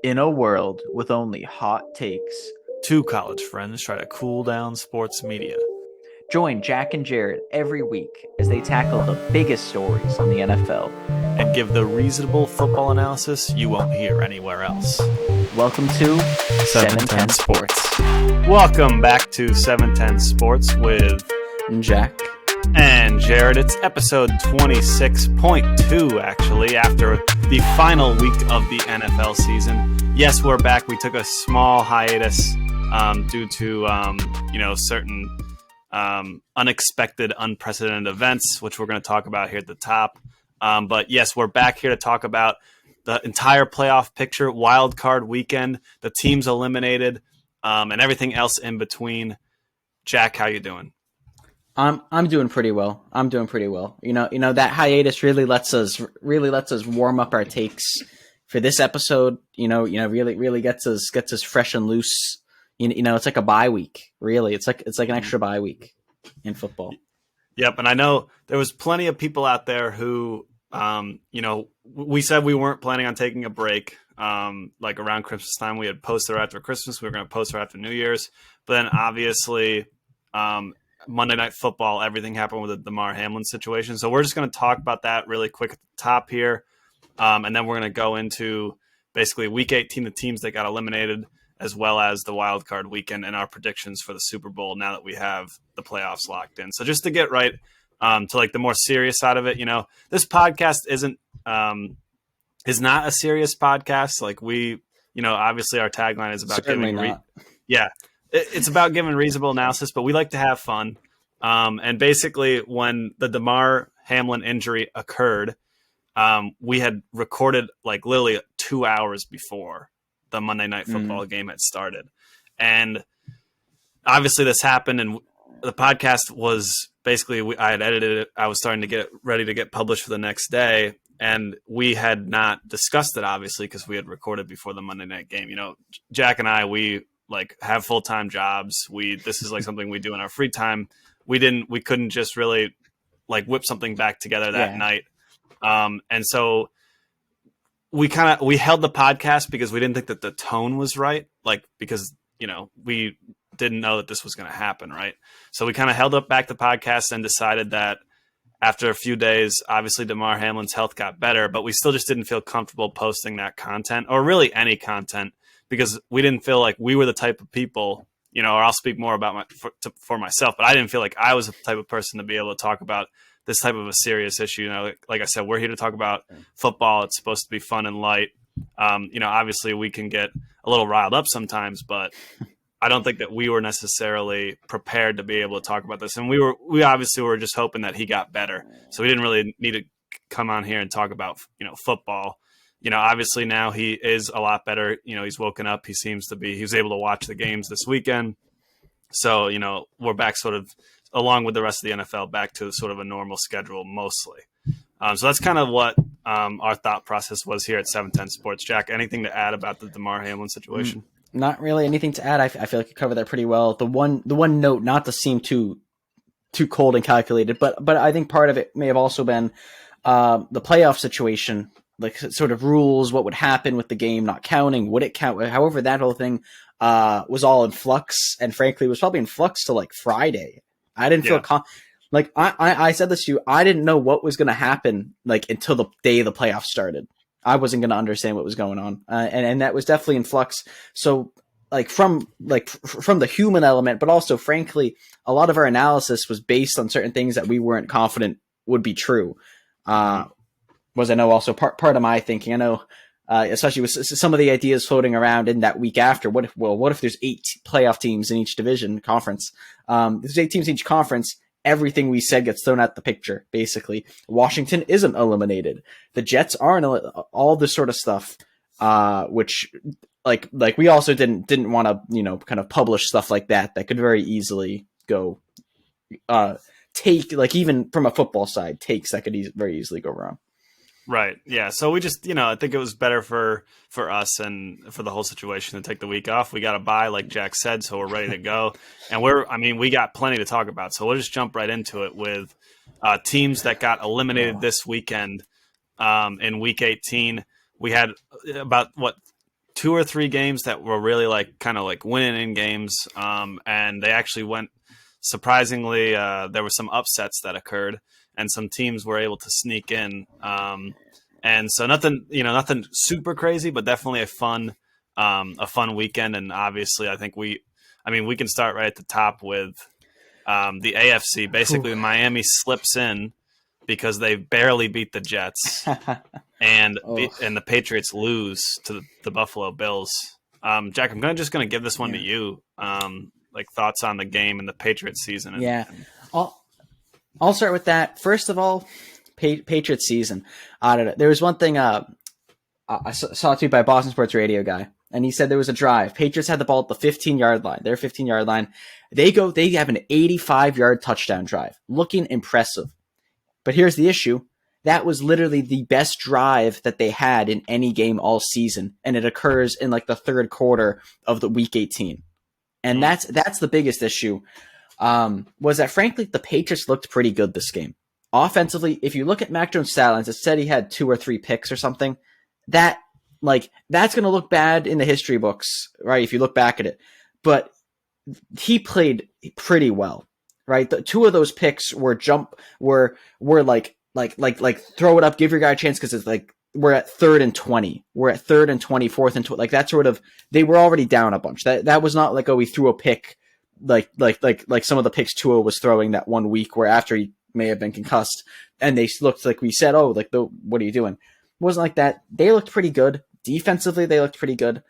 In a world with only hot takes, Two college friends try to cool down sports media. join Jack and Jared every week as they tackle the biggest stories in the NFL. And give the reasonable football analysis you won't hear anywhere else. Welcome to 710 Sports. Welcome back to 710 Sports with Jack and Jared. It's episode 26.2, actually, after the final week of the NFL season. Yes, we're back. We took a small hiatus due to, certain unexpected, unprecedented events, which we're going to talk about here at the top. But yes, we're back here to talk about the entire playoff picture, Wildcard Weekend, the teams eliminated, and everything else in between. Jack, how you doing? I'm doing pretty well. You know that hiatus really lets us warm up our takes for this episode. Really gets us fresh and loose. It's like a bye week. Really, it's like an extra bye week in football. Yep, and I know there was plenty of people out there who, we said we weren't planning on taking a break. Like around Christmas time, we had posted her after Christmas. We were going to post her after New Year's, but then obviously, Monday Night Football, everything happened with the Damar Hamlin situation. So we're just going to talk about that really quick at the top here, and then we're going to go into basically Week 18, the teams that got eliminated, as well as the Wild Card Weekend and our predictions for the Super Bowl now that we have the playoffs locked in. So just to get right to like the more serious side of it, this podcast is not a serious podcast. Like obviously our tagline is about Certainly not. It's about giving reasonable analysis, but we like to have fun. And basically when the Damar Hamlin injury occurred, we had recorded like literally 2 hours before the Monday Night Football game had started. And obviously this happened, and the podcast was basically, I had edited it. I was starting to get it ready to get published for the next day. And we had not discussed it, obviously, because we had recorded before the Monday night game. Jack and I, we like have full-time jobs. This is like something we do in our free time. We couldn't just really like whip something back together that night. And so we held the podcast because we didn't think that the tone was right. Like, because, we didn't know that this was going to happen. Right. So we kind of held back the podcast and decided that after a few days, obviously Damar Hamlin's health got better, but we still just didn't feel comfortable posting that content, or really any content, because we didn't feel like we were the type of people, or I'll speak more about for myself, but I didn't feel like I was the type of person to be able to talk about this type of a serious issue. Like I said, we're here to talk about football. It's supposed to be fun and light. Obviously we can get a little riled up sometimes, but I don't think that we were necessarily prepared to be able to talk about this. And we obviously were just hoping that he got better. So we didn't really need to come on here and talk about, football. Obviously now he is a lot better. He's woken up. He was able to watch the games this weekend. So, we're back sort of along with the rest of the NFL back to sort of a normal schedule mostly. So that's kind of what our thought process was here at 710 Sports. Jack, anything to add about the Damar Hamlin situation? Not really anything to add. I feel like you covered that pretty well. The one note, not to seem too cold and calculated, but I think part of it may have also been the playoff situation, like sort of rules, what would happen with the game not counting, would it count? However, that whole thing was all in flux, and frankly, was probably in flux till like Friday. I didn't feel I said this to you. I didn't know what was going to happen like until the day the playoffs started. I wasn't going to understand what was going on, and that was definitely in flux. So, from the human element, but also, frankly, a lot of our analysis was based on certain things that we weren't confident would be true. Was I know also part of my thinking. I know, especially with some of the ideas floating around in that week after. What if there's 8 playoff teams in each division conference? There's 8 teams in each conference. Everything we said gets thrown out the picture, basically. Washington isn't eliminated. The Jets aren't, all this sort of stuff, which like we also didn't want to, kind of publish stuff like that could very easily go, take, like even from a football side, takes that could very easily go wrong. Right. Yeah. So we just, I think it was better for us and for the whole situation to take the week off. We got a bye, like Jack said, so we're ready to go. And we got plenty to talk about. So we'll just jump right into it with teams that got eliminated this weekend in Week 18. We had about, 2 or 3 games that were really like kind of like winning in games, and they actually went surprisingly. There were some upsets that occurred, and some teams were able to sneak in. And so nothing super crazy, but definitely a fun weekend. And obviously, I think we can start right at the top with the AFC. Basically, Miami slips in because they barely beat the Jets, and the Patriots lose to the Buffalo Bills. Jack, I'm just going to give this one to you. Like thoughts on the game and the Patriots season. I'll start with that. First of all, Patriots season. I don't know. There was one thing I saw a tweet by a Boston Sports Radio guy, and he said there was a drive. Patriots had the ball at the 15-yard line. Their 15-yard line. They have an 85-yard touchdown drive. Looking impressive. But here's the issue. That was literally the best drive that they had in any game all season, and it occurs in like the third quarter of the week 18. And that's the biggest issue. Was that frankly the Patriots looked pretty good this game. Offensively, if you look at Mac Jones' stat lines, it said he had 2 or 3 picks or something. That's going to look bad in the history books, right? If you look back at it, but he played pretty well, right? The 2 of those picks were like throw it up, give your guy a chance because it's like we're at 3rd and 20, we're at 3rd and 20, 4th and 20, like that sort of. They were already down a bunch. That was not like we threw a pick like some of the picks Tua was throwing that one week where after he may have been concussed, and they looked like we said, what are you doing? It wasn't like that. They looked pretty good. Defensively, they looked pretty good.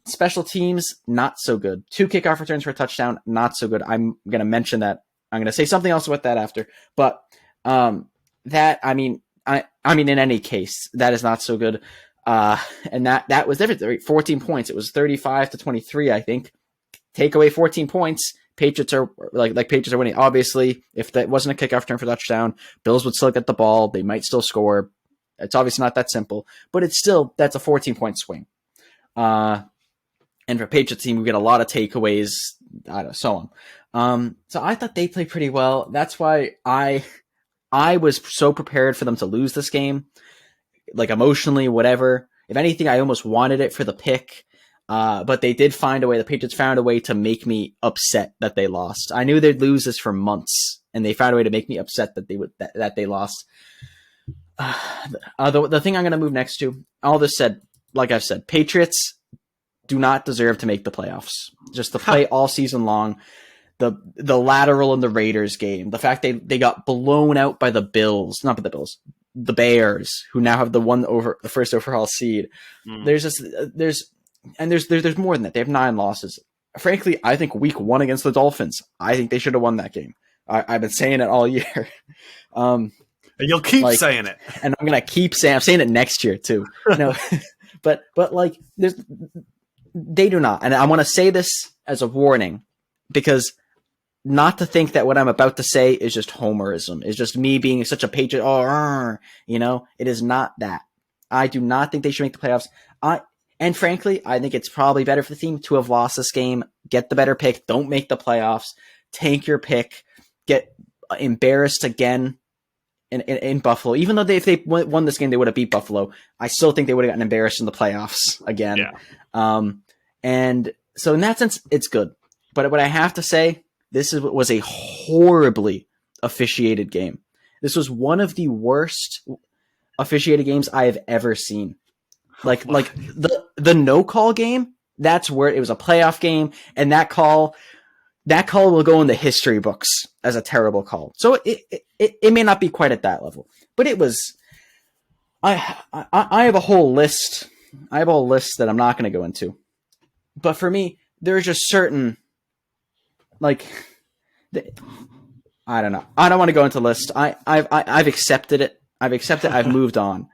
Special teams, not so good. 2 kickoff returns for a touchdown, not so good. I'm going to mention that. I'm going to say something else about that after. But in any case, that is not so good. And that was different. 14 points. It was 35-23, I think. Take away 14 points. Patriots are Patriots are winning. Obviously, if that wasn't a kickoff return for touchdown, Bills would still get the ball. They might still score. It's obviously not that simple, but that's a 14-point swing. And for Patriots team, we get a lot of takeaways, so on. So I thought they played pretty well. That's why I was so prepared for them to lose this game, like emotionally, whatever. If anything, I almost wanted it for the pick. But they did find a way. The Patriots found a way to make me upset that they lost. I knew they'd lose this for months, and they found a way to make me upset that they lost. The thing I'm going to move next to, all this said, like I've said, Patriots do not deserve to make the playoffs. Just to play all season long, the lateral in the Raiders game, the fact they got blown out by the Bills, not by the Bills, the Bears, who now have the first overall seed. There's more than that. They have 9 losses. Frankly, I think week 1 against the Dolphins, I think they should have won that game. I've been saying it all year. You'll keep saying it. And I'm going to keep saying, I'm saying it next year too. No, but they do not. And I want to say this as a warning, because not to think that what I'm about to say is just homerism, is just me being such a Patriot. It is not that. I do not think they should make the playoffs. And frankly, I think it's probably better for the team to have lost this game, get the better pick, don't make the playoffs, tank your pick, get embarrassed again in Buffalo. Even though if they won this game, they would have beat Buffalo. I still think they would have gotten embarrassed in the playoffs again. Yeah. And so in that sense, it's good. But what I have to say, was a horribly officiated game. This was one of the worst officiated games I have ever seen. Like the no call game, that's where it was a playoff game, and that call will go in the history books as a terrible call. So it may not be quite at that level, but it was. I have a whole list. I have a whole list that I'm not going to go into, but for me, there's just certain I don't know. I don't want to go into the list. I've accepted it. I've moved on.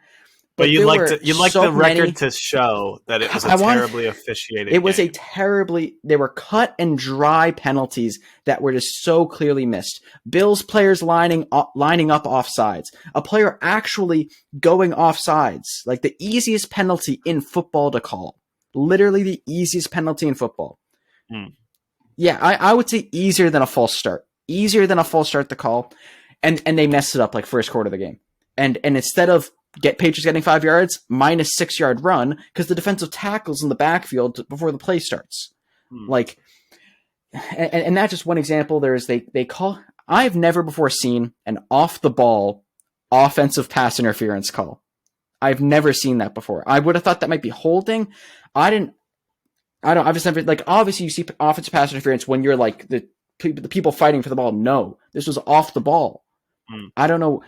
But you'd like the record to show that it was terribly officiated. It was they were cut and dry penalties that were just so clearly missed. Bills players lining up offsides. A player actually going offsides. Like the easiest penalty in football to call. Literally the easiest penalty in football. Yeah, I would say easier than a false start. Easier than a false start to call. And they messed it up like first quarter of the game. And instead of Patriots getting 5 yards, minus 6 yard run, because the defensive tackle's in the backfield before the play starts. Like, and that's just one example. I've never before seen an off the ball offensive pass interference call. I've never seen that before. I would have thought that might be holding. I was never, like, obviously you see offensive pass interference when you're like the people fighting for the ball. No, this was off the ball. I don't know.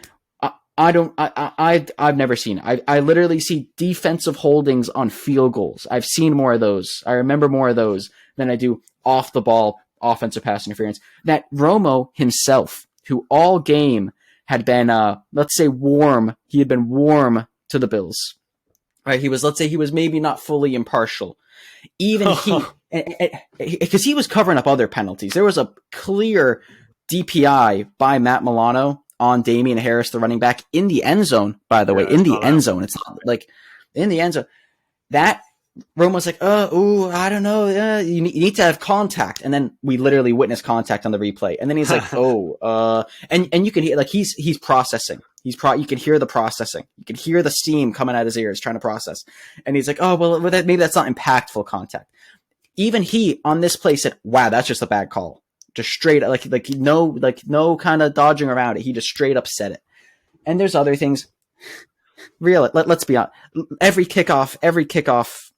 I've never seen it. I literally see defensive holdings on field goals. I've seen more of those. I remember more of those than I do off the ball offensive pass interference. That Romo himself, who all game had been, let's say warm. He had been warm to the Bills, right? Let's say he was maybe not fully impartial. Even because he was covering up other penalties. There was a clear DPI by Matt Milano on Damian Harris, the running back, in the end zone, by the way, in the end zone. It's not like in the end zone. That Romo's like, I don't know. You need to have contact. And then we literally witnessed contact on the replay. And then he's like, and you can hear, like, he's processing. You can hear the processing. You can hear the steam coming out of his ears trying to process. And he's like, maybe that's not impactful contact. Even he on this play said, wow, that's just a bad call. Just straight, no kind of dodging around it. He just straight up said it. And there's other things. Let's be honest. Every kickoff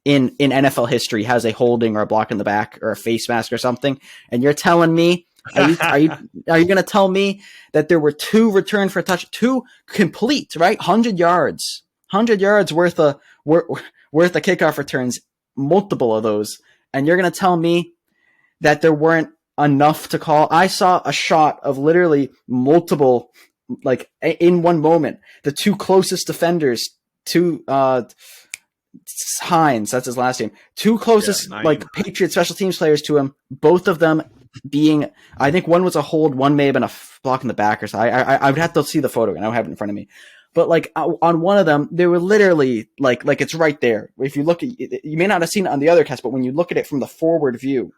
in NFL history has a holding or a block in the back or a face mask or something. And you're telling me, are you going to tell me that there were 2 return for a touch, 2 complete, right? 100 yards worth of kickoff returns, multiple of those. And you're going to tell me that there weren't enough to call? I saw a shot of literally multiple, like, in one moment, the 2 closest defenders to Hines, that's his last name, 2 closest Patriot special teams players to him, both of them being, I think one was a hold, one may have been a block in the back or something. I would have to see the photo, and I don't have it in front of me. But like on one of them, they were literally like it's right there. If you look at, you may not have seen it on the other cast, but when you look at it from the forward view,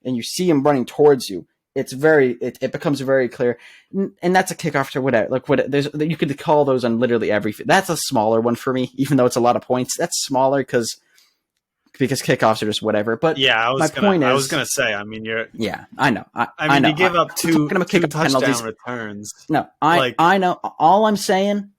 and you see him running towards you, it becomes very clear. And that's a kickoff to whatever. You could call those on literally every. That's a smaller one for me, even though it's a lot of points. That's smaller because kickoffs are just whatever. But yeah, I was gonna say. I mean, I know. I know. You give up two touchdown penalties. returns. No, I know. All I'm saying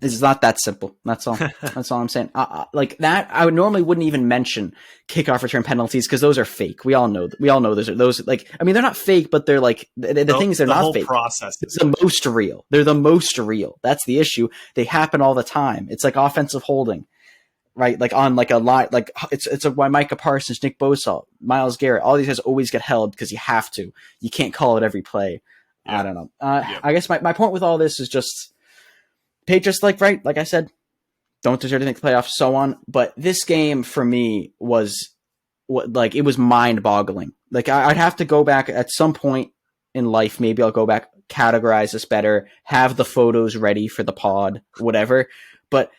is it's not that simple. That's all. That's all I'm saying. Like that, I wouldn't even mention kickoff return penalties because those are fake. We all know those. Like, I mean, they're not fake, but they're like the things they're not fake. Process. It's the most real. They're the most real. That's the issue. They happen all the time. It's like offensive holding, right? Like on like a line, like it's why Micah Parsons, Nick Bosa, Myles Garrett, all these guys always get held because you have to. You can't call it every play. Yeah. I don't know. I guess my point with all this is just. Patriots, like I said, don't deserve to make the playoffs, so on. But this game for me was it was mind boggling. Like I'd have to go back at some point in life. Maybe I'll go back, categorize this better, have the photos ready for the pod, whatever. But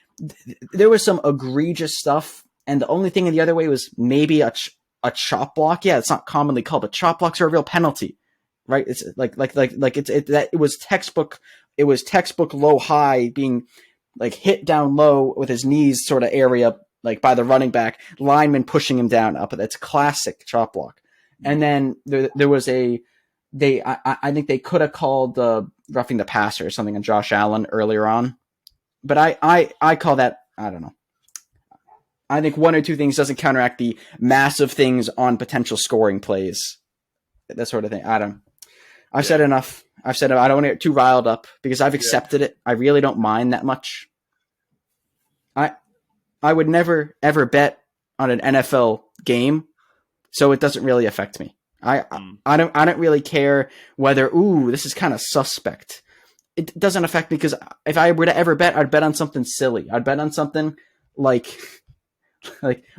there was some egregious stuff, and the only thing in the other way was maybe a chop block. Yeah, it's not commonly called, but chop blocks are a real penalty, right? It's it was textbook. It was textbook low high being like hit down low with his knees sort of area, like by the running back, lineman pushing him down up. That's classic chop block. And then there was I think they could have called roughing the passer or something on Josh Allen earlier on. But I call that, I don't know. I think one or two things doesn't counteract the massive things on potential scoring plays. That sort of thing. I've said enough. I've said I don't want to get too riled up because I've accepted it. I really don't mind that much. I would never ever bet on an NFL game, so it doesn't really affect me. I don't really care whether this is kind of suspect. It doesn't affect me because if I were to ever bet, I'd bet on something silly. I'd bet on something like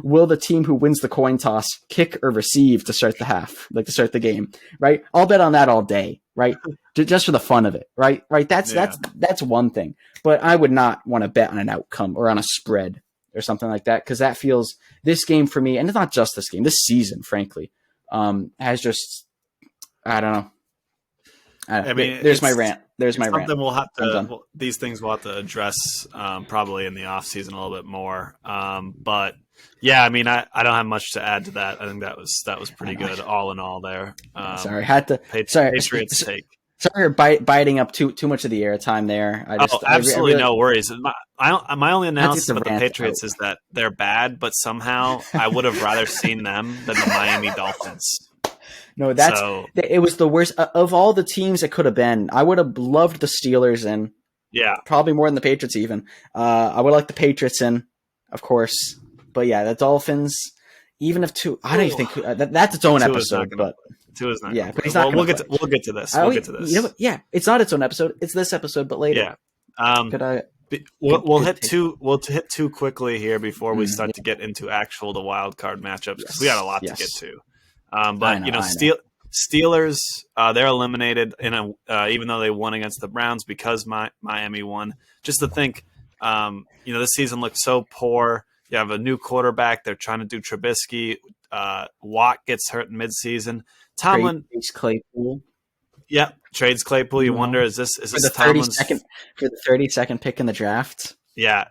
will the team who wins the coin toss kick or receive to start the half, like to start the game, right? I'll bet on that all day, right? Just for the fun of it, right? That's one thing. But I would not want to bet on an outcome or on a spread or something like that because that feels this game for me, and it's not just this game, this season, frankly, has just I don't know. I mean, there's my rant. there's my rant. Something we'll have I'm done. to. These things we'll have to address probably in the off season a little bit more. But yeah, I mean, I don't have much to add to that. I think that was pretty good, all in all. There. Sorry, had to. Sorry, Patriots take. Sorry, biting up too much of the airtime there. Absolutely no worries. My only analysis of about the Patriots is that they're bad, but somehow I would have rather seen them than the Miami Dolphins. No, it was the worst of all the teams it could have been. I would have loved the Steelers in. Yeah, probably more than the Patriots even. I would like the Patriots in, of course. But yeah, the Dolphins. Even if two, I don't even think that's its own episode. But two is not. Yeah, but he's not. We'll get to this. We'll get to this. You know what? Yeah, it's not its own episode. It's this episode, but later. Yeah. We'll hit two. We'll hit two quickly here before we start to get into the wild card matchups because we got a lot to get to. But Steelers, they're eliminated even though they won against the Browns because Miami won. Just to think, this season looked so poor. You have a new quarterback. They're trying to do Trubisky. Watt gets hurt in midseason. Tomlin trades Claypool. Yep, trades Claypool. You wonder is this for the Tomlin's 32nd pick in the draft? Yeah,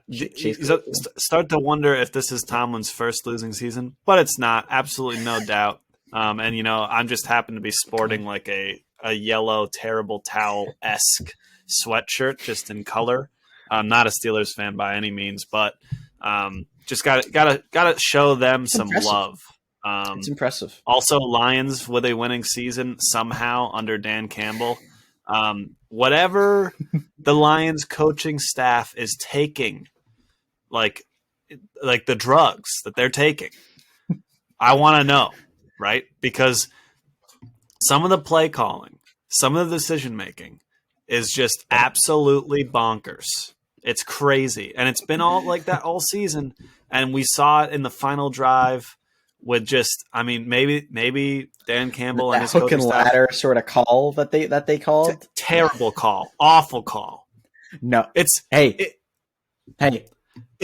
start to wonder if this is Tomlin's first losing season, but it's not. Absolutely no doubt. And I'm just happen to be sporting like a yellow terrible towel-esque sweatshirt, just in color. I'm not a Steelers fan by any means, but just gotta show them some love. It's impressive. Also, Lions with a winning season somehow under Dan Campbell. Whatever the Lions coaching staff is taking, like the drugs that they're taking, I want to know, right? Because some of the play calling, some of the decision making is just absolutely bonkers. It's crazy. And it's been all like that all season. And we saw it in the final drive with maybe Dan Campbell and his hook and staff, ladder sort of call that they called. Terrible call. Awful call. No. It's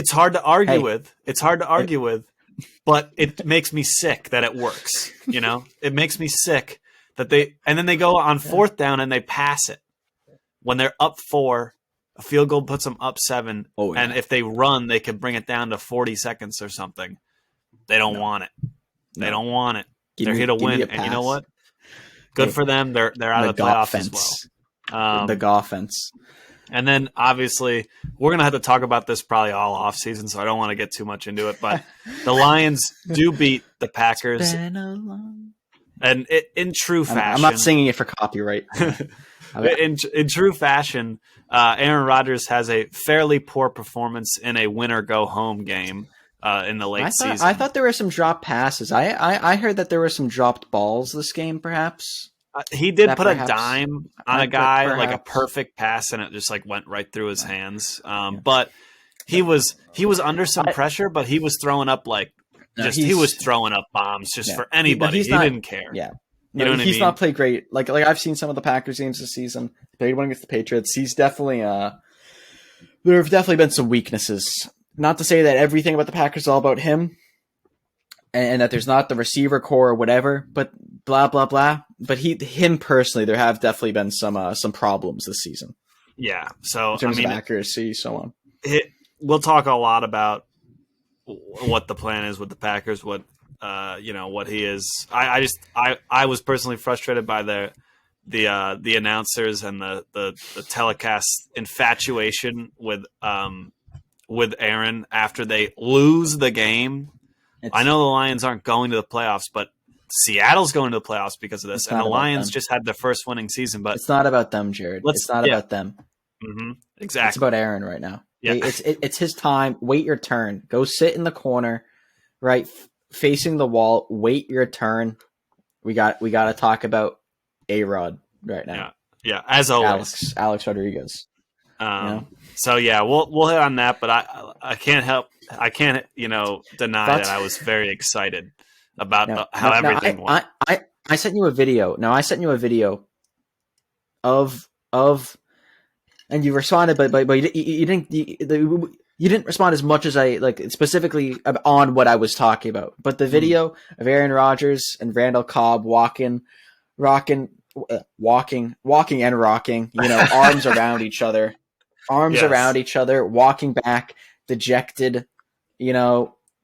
hard to argue with. It's hard to argue with, but it makes me sick that it works. It makes me sick that then they go on fourth down and they pass it when they're up 4. A field goal puts them up 7, and if they run, they could bring it down to 40 seconds or something. They don't want it. They don't want it. They're here to win, and you know what? Good for them. They're out of the playoffs as well. The offense. And then, obviously, we're going to have to talk about this probably all offseason, so I don't want to get too much into it. But the Lions do beat the Packers. And in true fashion. I'm not singing it for copyright. In true fashion, Aaron Rodgers has a fairly poor performance in a win-or-go-home game in the late season. I thought there were some dropped passes. I heard that there were some dropped balls this game, perhaps. He did put a dime on a guy, like a perfect pass, and it just went right through his hands. But he was under some pressure, but he was throwing up he was throwing up bombs for anybody. He didn't care. Yeah. He's not played great. Like I've seen some of the Packers games this season. Played one against the Patriots. He's definitely there have definitely been some weaknesses. Not to say that everything about the Packers is all about him, and that there's not the receiver core or whatever. But blah blah blah. But him personally, there have definitely been some problems this season. Yeah. So in terms of accuracy, so on. We'll talk a lot about what the plan is with the Packers. What he is. I was personally frustrated by the announcers and the telecast infatuation with Aaron after they lose the game. I know the Lions aren't going to the playoffs, but Seattle's going to the playoffs because of this, and the Lions just had their first winning season. But it's not about them, Jared. It's not about them. Mm-hmm. Exactly. It's about Aaron right now. Yeah. It's his time. Wait your turn. Go sit in the corner, right, facing the wall. Wait your turn. We got to talk about A-Rod right now. Yeah. As always, Alex Rodriguez. So yeah, we'll hit on that, but I can't deny that I was very excited about how everything went. I sent you a video. No, I sent you a video of, and you responded, but you didn't respond as much as I specifically on what I was talking about. But the video of Aaron Rodgers and Randall Cobb rocking walking and rocking, arms around each other, around each other, walking back, dejected,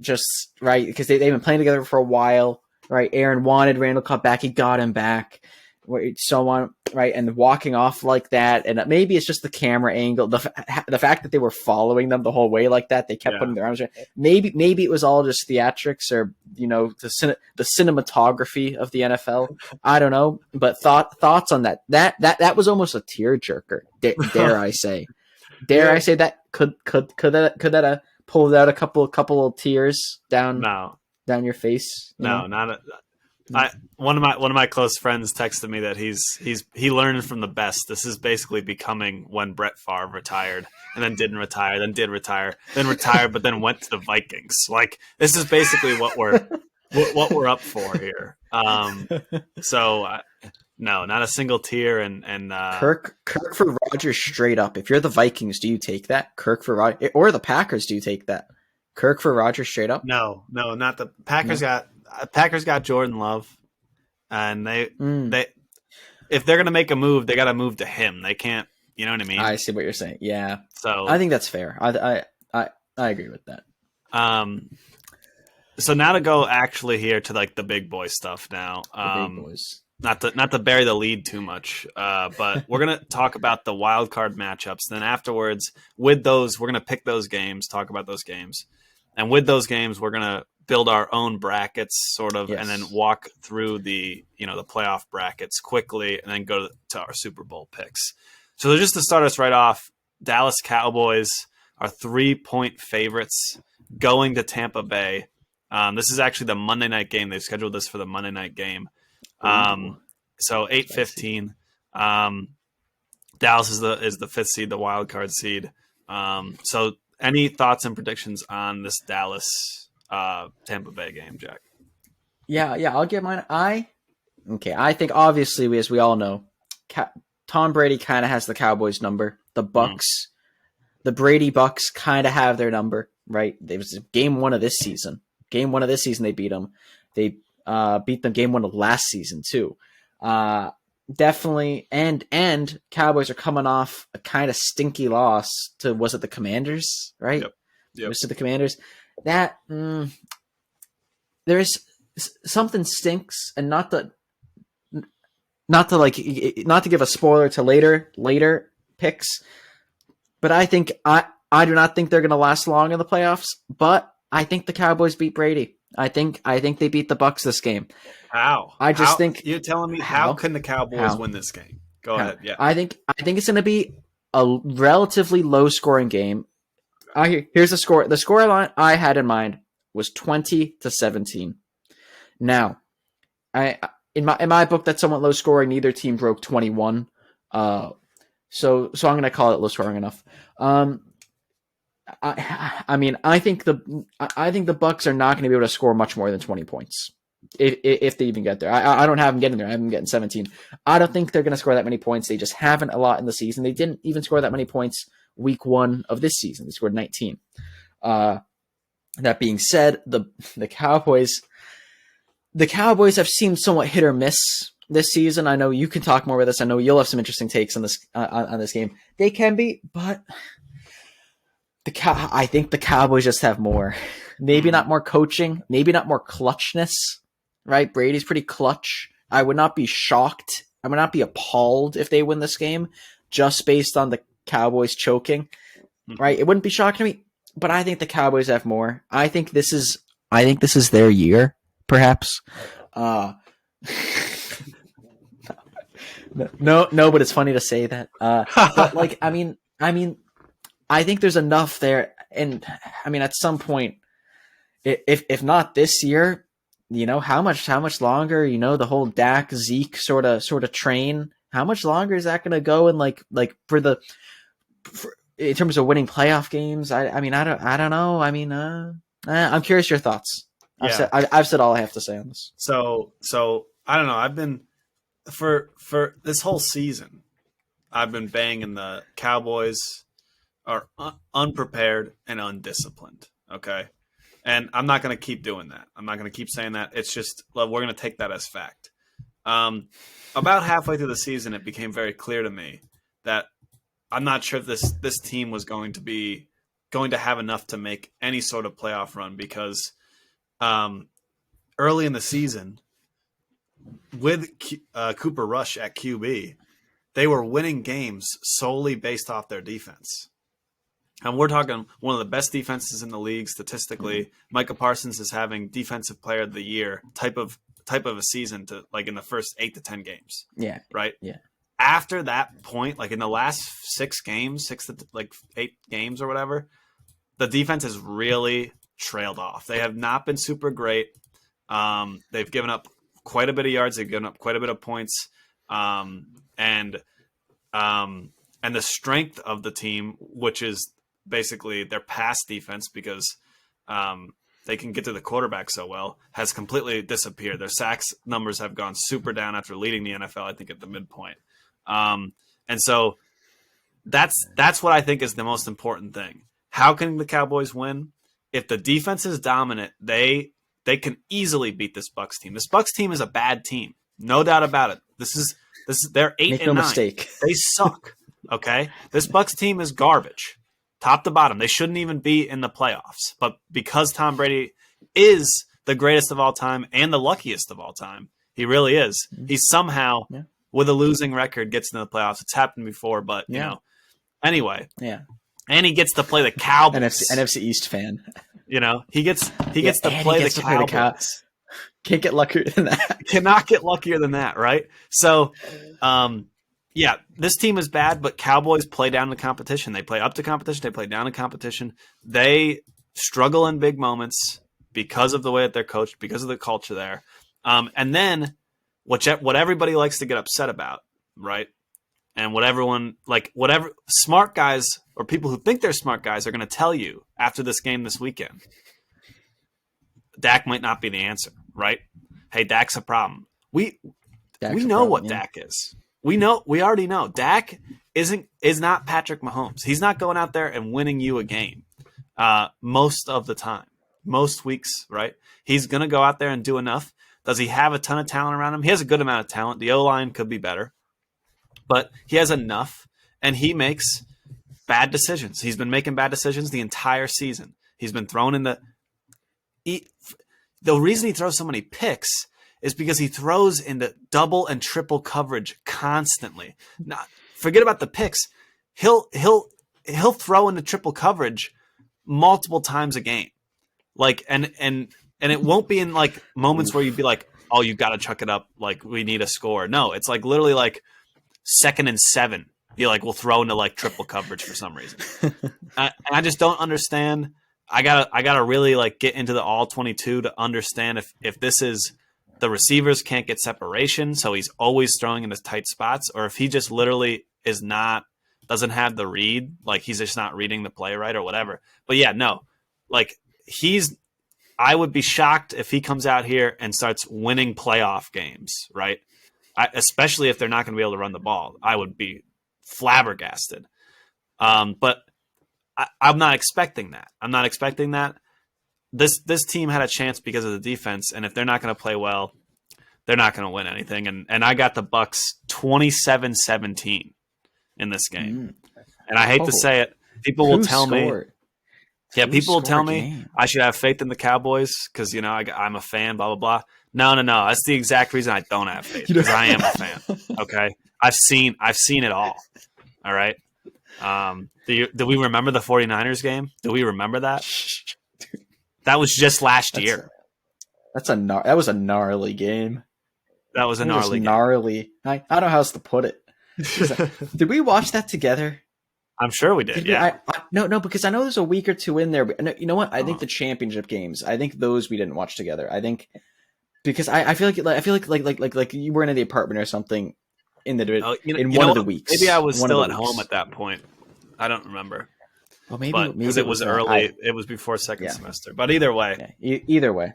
just right because they've been playing together for a while, right? Aaron wanted Randall Cobb back, he got him back, so on, right? And walking off like that, and maybe it's just the camera angle, the fact that they were following them the whole way like that, they kept putting their arms around. Maybe it was all just theatrics or the cinematography of the NFL. I don't know, but thoughts on that? That was almost a tearjerker. Dare I say? I say that could that have pulled out a couple of tears down your face? No, not a. One of my close friends texted me that he learned from the best. This is basically becoming when Brett Favre retired and then didn't retire, then did retire, then retired, but then went to the Vikings. Like this is basically what we're up for here. No, not a single tear. And Kirk for Rodgers straight up. If you're the Vikings, do you take that? Kirk for Rodgers, or the Packers? Do you take that? Kirk for Rodgers straight up? No, not the Packers. Packers got Jordan Love, and they if they're gonna make a move, they got to move to him. They can't, you know what I mean? I see what you're saying. Yeah, so I think that's fair. I agree with that. So now to go actually here to like the big boy stuff now. The big boys. Not to bury the lead too much, but we're gonna talk about the wild card matchups. Then afterwards, with those, we're gonna pick those games, talk about those games, and with those games, we're gonna build our own brackets, sort of, and then walk through the playoff brackets quickly, and then go to our Super Bowl picks. So just to start us right off, Dallas Cowboys are 3-point favorites going to Tampa Bay. This is actually the Monday night game. They've scheduled this for the Monday night game. So 8:15. Dallas is the fifth seed, the wild card seed. So any thoughts and predictions on this Dallas Tampa Bay game, Jack? Yeah, I'll give mine. I think obviously, as we all know, Tom Brady kind of has the Cowboys number. The Bucks, the Brady Bucks kind of have their number, right? It was game one of this season. Game one of this season, they beat them. They beat them game one of last season too. Definitely, and Cowboys are coming off a kind of stinky loss to, was it the Commanders, right? Yep. Was it the Commanders? That there's something stinks, and not to give a spoiler to later picks, but I think I do not think they're going to last long in the playoffs. But I think the Cowboys beat Brady. I think they beat the Bucks this game. How? Think you're telling me how can the Cowboys win this game? Go ahead. Yeah. I think it's going to be a relatively low scoring game. Here's the score. The scoreline I had in mind was 20-17. Now, in my book, that's somewhat low scoring. Neither team broke 21. So I'm going to call it low scoring enough. I think the Bucks are not going to be able to score much more than 20 points if they even get there. I don't have them getting there. I have them getting 17. I don't think they're going to score that many points. They just haven't a lot in the season. They didn't even score that many points week one of this season. They scored 19. That being said, the Cowboys have seemed somewhat hit or miss this season. I know you can talk more with this. I know you'll have some interesting takes on this game. They can be, but I think the Cowboys just have more. Maybe not more coaching. Maybe not more clutchness. Right? Brady's pretty clutch. I would not be shocked. I would not be appalled if they win this game just based on the Cowboys choking. Right? It wouldn't be shocking to me. But I think the Cowboys have more. I think this is their year, perhaps. No, but it's funny to say that. But I think there's enough there, and at some point, if not this year, how much longer? The whole Dak Zeke sort of train. How much longer is that going to go? And in terms of winning playoff games, I don't know. I'm curious your thoughts. Yeah. I've said all I have to say on this. So I don't know. I've been for this whole season, I've been banging the Cowboys are unprepared and undisciplined. Okay. And I'm not going to keep doing that. I'm not going to keep saying that. It's just, we're going to take that as fact. About halfway through the season, it became very clear to me that I'm not sure if this team was going to have enough to make any sort of playoff run because early in the season, with Cooper Rush at QB, they were winning games solely based off their defense. And we're talking one of the best defenses in the league statistically. Mm-hmm. Micah Parsons is having Defensive Player of the Year type of a season to like in the first 8 to 10 games. Yeah. Right. Yeah. After that point, like in the last 6 to 8 games or whatever, the defense has really trailed off. They have not been super great. They've given up quite a bit of yards. They've given up quite a bit of points. And the strength of the team, which is basically their pass defense, because they can get to the quarterback so well, has completely disappeared. Their sacks numbers have gone super down after leading the NFL, I think, at the midpoint. And so that's what I think is the most important thing. How can the Cowboys win? If the defense is dominant, they can easily beat this Bucs team. This Bucs team is a bad team, no doubt about it. This is they're 8 Make and no 9. mistake. They suck. Okay, this Bucs team is garbage, top to bottom. They shouldn't even be in the playoffs. But because Tom Brady is the greatest of all time and the luckiest of all time, he really is. He somehow, with a losing record, gets into the playoffs. It's happened before, but you know. Anyway, and he gets to play the Cowboys. NFC East fan. You know, he gets to play the Cowboys. Can't get luckier than that. Cannot get luckier than that, right? So, this team is bad, but Cowboys play down the competition. They play up to competition. They play down to competition. They struggle in big moments because of the way that they're coached, because of the culture there. And then what everybody likes to get upset about, right? And whatever smart guys or people who think they're smart guys are going to tell you after this game this weekend, Dak might not be the answer, right? Hey, Dak's a problem. We know what Dak is. We already know Dak is not Patrick Mahomes. He's not going out there and winning you a game most of the time, most weeks, right? He's going to go out there and do enough. Does he have a ton of talent around him? He has a good amount of talent. The O-line could be better, but he has enough, and he makes bad decisions. He's been making bad decisions the entire season. He's been thrown in the reason he throws so many picks is because he throws into double and triple coverage constantly. Now, forget about the picks. He'll throw into triple coverage multiple times a game. Like and it won't be in like moments where you'd be like, "Oh, you got to chuck it up, like we need a score." No, it's like literally like 2nd and 7. You like will throw into like triple coverage for some reason. And I just don't understand. I gotta really like get into the all 22 to understand if this is the receivers can't get separation, so he's always throwing in his tight spots, or if he just literally doesn't have the read, like he's just not reading the play right or whatever. But yeah, no, like I would be shocked if he comes out here and starts winning playoff games, right? Especially if they're not going to be able to run the ball. I would be flabbergasted. But I'm not expecting that. I'm not expecting that. This team had a chance because of the defense, and if they're not going to play well, they're not going to win anything. And I got the Bucs 27-17 in this game. And I hate to say it. People will tell me. Yeah, people will tell me I should have faith in the Cowboys because, you know, I'm a fan, blah, blah, blah. No. That's the exact reason I don't have faith because I am a fan. Okay? I've seen it all. All right? Do we remember the 49ers game? Do we remember that? That was just last year. That was a gnarly game. That was a gnarly game. Gnarly. I don't know how else to put it. Did we watch that together? I'm sure we did. Yeah. No, because I know there's a week or two in there. But you know what? I think the championship games. I think those we didn't watch together. I think because I feel like you were in the apartment or something in one of the weeks. Maybe I was still at home at that point. I don't remember. Well, maybe because it was early. It was before second semester. But either way. Yeah, either way.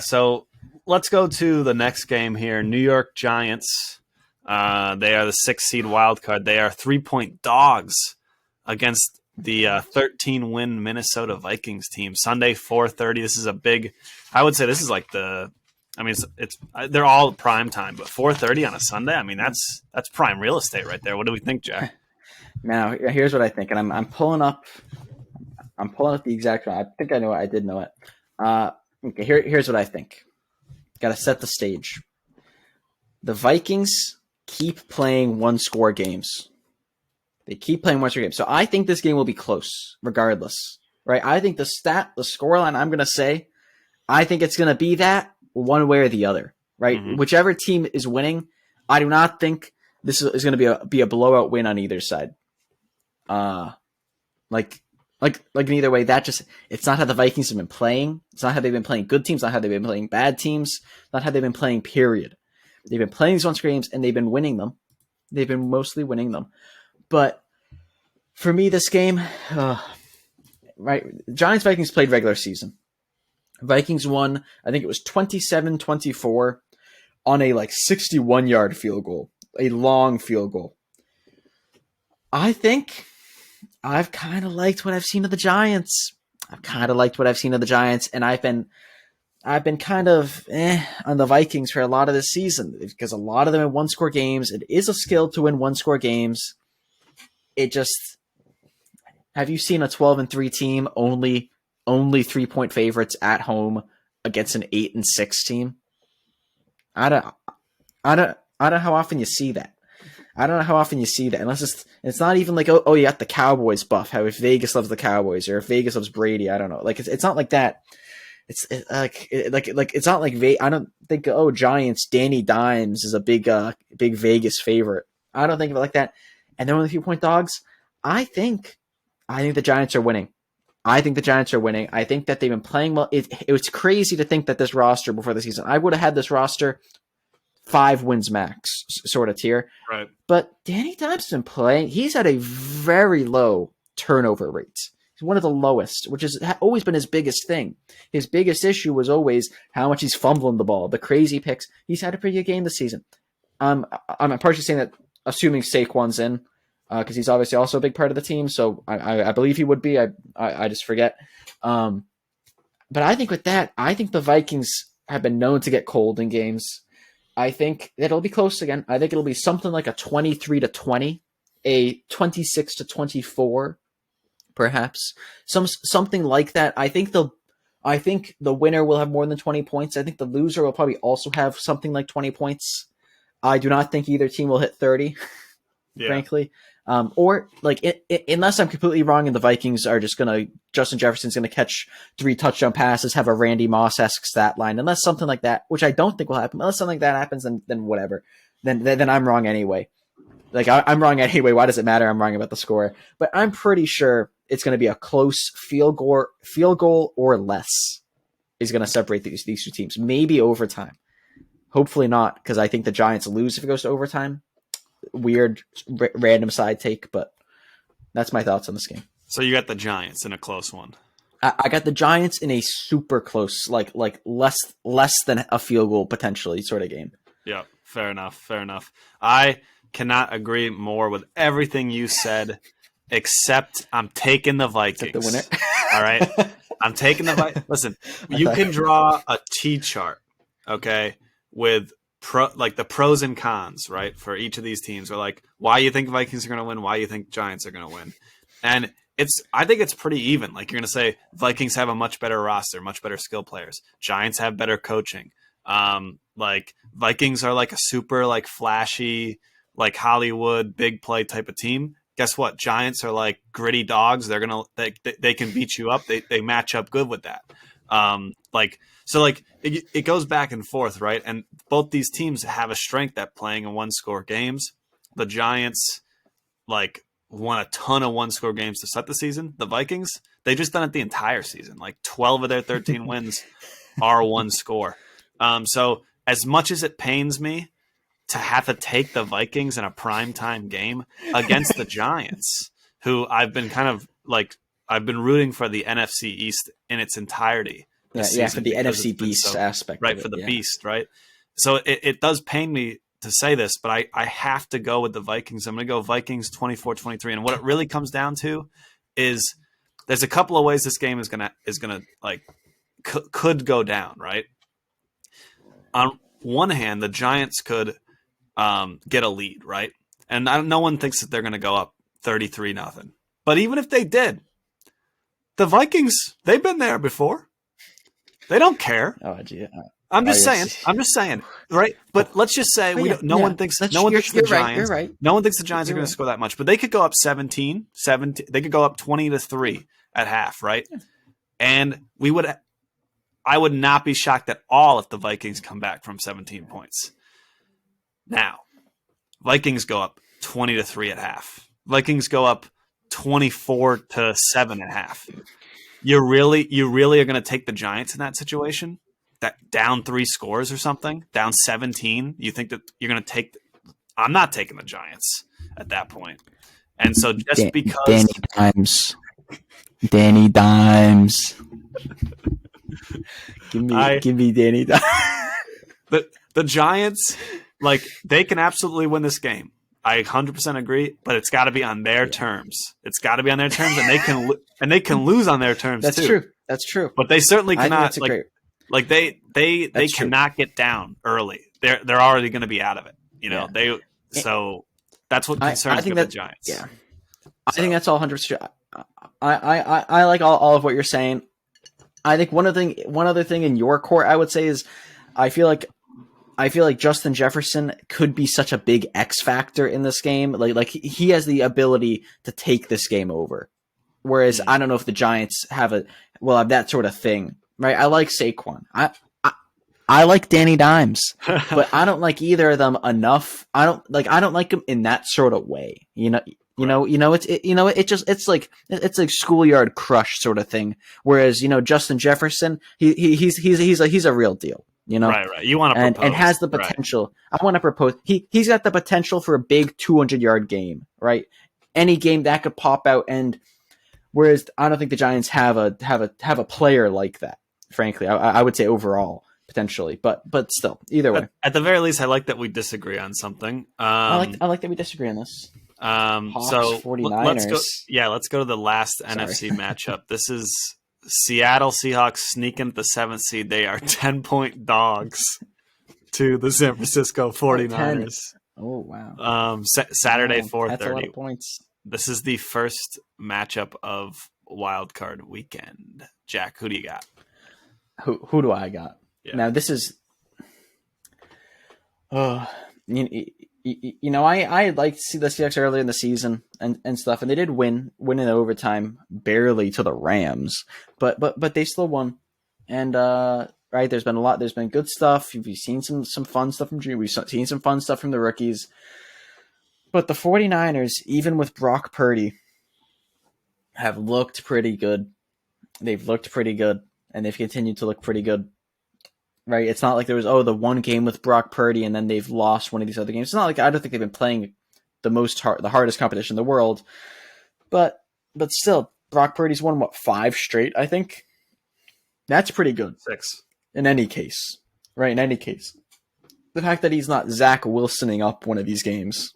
So let's go to the next game here. New York Giants. They are the 6th seed wild card. They are 3-point dogs against the 13-win Minnesota Vikings team. Sunday, 4:30. This is I would say this is like the I mean, they're all prime time, but 4:30 on a Sunday. I mean, that's prime real estate right there. What do we think, Jack? Now, here's what I think, and I'm pulling up. I'm pulling up the exact one. I think I know it. I did know it. Okay, here's what I think. Got to set the stage. The Vikings keep playing one-score games. They keep playing one-score games. So I think this game will be close, regardless. Right? I think the scoreline I'm going to say, I think it's going to be that one way or the other. Right? Mm-hmm. Whichever team is winning, I do not think this is going to be a blowout win on either side. Like in either way, it's not how the Vikings have been playing. It's not how they've been playing good teams. Not how they've been playing bad teams. Not how they've been playing. Period. They've been playing these one-score games and they've been winning them. They've been mostly winning them. But for me, this game, right? Giants Vikings played regular season. Vikings won. I think it was 27-24 on a 61-yard field goal, a long field goal. I think I've kind of liked what I've seen of the Giants. And I've been kind of on the Vikings for a lot of this season because a lot of them in one-score games. It is a skill to win one-score games. Have you seen a 12-3 team only 3-point favorites at home against an 8-6 team? I don't know how often you see that. Unless it's not even like, oh, you got the Cowboys buff. How if Vegas loves the Cowboys or if Vegas loves Brady, I don't know. It's not like that. It's not like I don't think Giants Danny Dimes is a big Vegas favorite. I don't think of it like that. And they're only 3-point dogs. I think the Giants are winning. I think that they've been playing well. It was crazy to think that this roster before the season, I would have had this roster 5 wins max sort of tier. Right. But Danny Dimes has been playing. He's had a very low turnover rate. He's one of the lowest, which has always been his biggest thing. His biggest issue was always how much he's fumbling the ball, the crazy picks. He's had a pretty good game this season. I'm partially saying that assuming Saquon's in, because he's obviously also a big part of the team. So I believe he would be. I just forget. But I think with that, I think the Vikings have been known to get cold in games. I think it'll be close again. I think it'll be something like a 23-20, a 26-24, perhaps. Something like that. I think the winner will have more than 20 points. I think the loser will probably also have something like 20 points. I do not think either team will hit 30, frankly. Unless I'm completely wrong and the Vikings are just Justin Jefferson's gonna catch 3 touchdown passes, have a Randy Moss-esque stat line, unless something like that, which I don't think will happen. Unless something like that happens, then whatever. Then I'm wrong anyway. I'm wrong anyway. Why does it matter? I'm wrong about the score, but I'm pretty sure it's going to be a close field goal or less is going to separate these 2 teams. Maybe overtime. Hopefully not, because I think the Giants lose if it goes to overtime. Weird, random side take, but that's my thoughts on this game. So you got the Giants in a close one. I got the Giants in a super close, like less than a field goal potentially sort of game. Yeah, fair enough. I cannot agree more with everything you said, except I'm taking the Vikings. The winner. All right, I'm taking the Vikings. Listen, you can draw a T chart, okay, with the pros and cons, right, for each of these teams, or why you think Vikings are going to win, why you think Giants are going to win, and I think it's pretty even. You're going to say Vikings have a much better roster, much better skill players. Giants have better coaching. Vikings are a super flashy, Hollywood big play type of team. Guess what? Giants are gritty dogs. They can beat you up. They match up good with that. It goes back and forth, right? And both these teams have a strength at playing in 1-score games. The Giants won a ton of 1-score games to start the season. The Vikings, they just done it the entire season. 12 of their 13 wins are 1-score. So as much as it pains me to have to take the Vikings in a primetime game against the Giants, who I've been I've been rooting for the NFC East in its entirety. Yeah, for the NFC Beast aspect. Right, for the Beast, right? So it does pain me to say this, but I have to go with the Vikings. I'm going to go Vikings 24-23. And what it really comes down to is there's a couple of ways this game is going to could go down, right? on one hand, the Giants could get a lead, right? And no one thinks that they're going to go up 33-0. But even if they did, the Vikings, they've been there before. They don't care. Oh, gee. I'm just saying, right? But let's just say no one thinks the Giants. You're right. No one thinks the Giants are going to score that much, but they could go up 17. They could go up 20-3 at half, right? Yeah. And I would not be shocked at all if the Vikings come back from 17 points. Now, Vikings go up 20-3 at half. Vikings go up 24-7 at half. You really are going to take the Giants in that situation? That down 3 scores or something, down 17. You think that you're going to take? I'm not taking the Giants at that point. And so just because Danny Dimes, give me Danny Dimes. The Giants, like, they can absolutely win this game. I 100% agree, but it's got to be on their terms. It's got to be on their terms, and they can lose on their terms too. That's true. But they certainly cannot. Like they cannot get down early. They're already going to be out of it. You know, so that's what concerns me with the Giants. Yeah, I think that's all 100%. I like all of what you're saying. I think one other thing in your court I would say is I feel like Justin Jefferson could be such a big X factor in this game. Like he has the ability to take this game over. Whereas I don't know if the Giants have that sort of thing. Right, I like Saquon. I like Danny Dimes, but I don't like either of them enough. I don't like them in that sort of way. It's like schoolyard crush sort of thing. Whereas Justin Jefferson, he's a real deal. Right. You want to propose, and has the potential. Right. I want to propose. He's got the potential for a big 200-yard game. Right, any game that could pop out. And whereas I don't think the Giants have a player like that. Frankly, I would say overall potentially, but still, either way. At the very least, I like that we disagree on something. I like that we disagree on this. Hawks, so 49ers. Let's go to the last NFC matchup. This is Seattle Seahawks sneaking the 7th seed. They are 10-point dogs to the San Francisco 49ers. Oh wow! Saturday 4:30. That's a lot of points. This is the first matchup of Wildcard Weekend. Jack, who do you got? Who do I got? Yeah. Now this is, I like to see the Seahawks earlier in the season and stuff, and they did win in overtime, barely to the Rams, but they still won. And right, there's been good stuff. We've seen some fun stuff from Drew. We've seen some fun stuff from the rookies, but the 49ers, even with Brock Purdy, have looked pretty good. They've looked pretty good. And they've continued to look pretty good, right? It's not like there was, the one game with Brock Purdy and then they've lost one of these other games. It's not like I don't think they've been playing the hardest competition in the world. But still, Brock Purdy's won, 5 straight, I think? That's pretty good. 6. In any case, right? In any case. The fact that he's not Zach Wilsoning up one of these games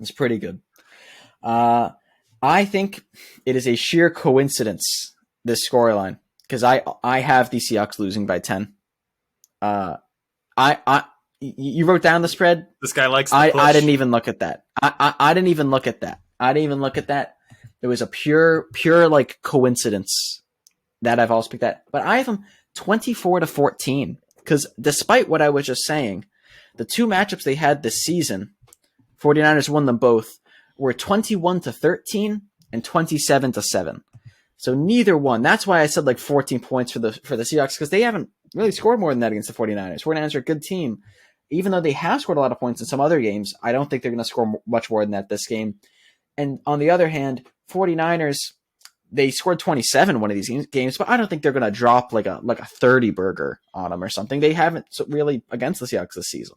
is pretty good. I think it is a sheer coincidence, this scoreline. Because I have the Seahawks losing by 10. You wrote down the spread. This guy likes the push. I didn't even look at that. I didn't even look at that. It was a pure like coincidence that I've also picked that. But I have them 24-14. Because despite what I was just saying, the 2 matchups they had this season, 49ers won them both, were 21-13 and 27-7. So neither one. That's why I said like 14 points for the Seahawks, because they haven't really scored more than that against the 49ers. 49ers are a good team. Even though they have scored a lot of points in some other games, I don't think they're going to score much more than that this game. And on the other hand, 49ers, they scored 27 one of these games, but I don't think they're going to drop like a 30 burger on them or something. They haven't really against the Seahawks this season.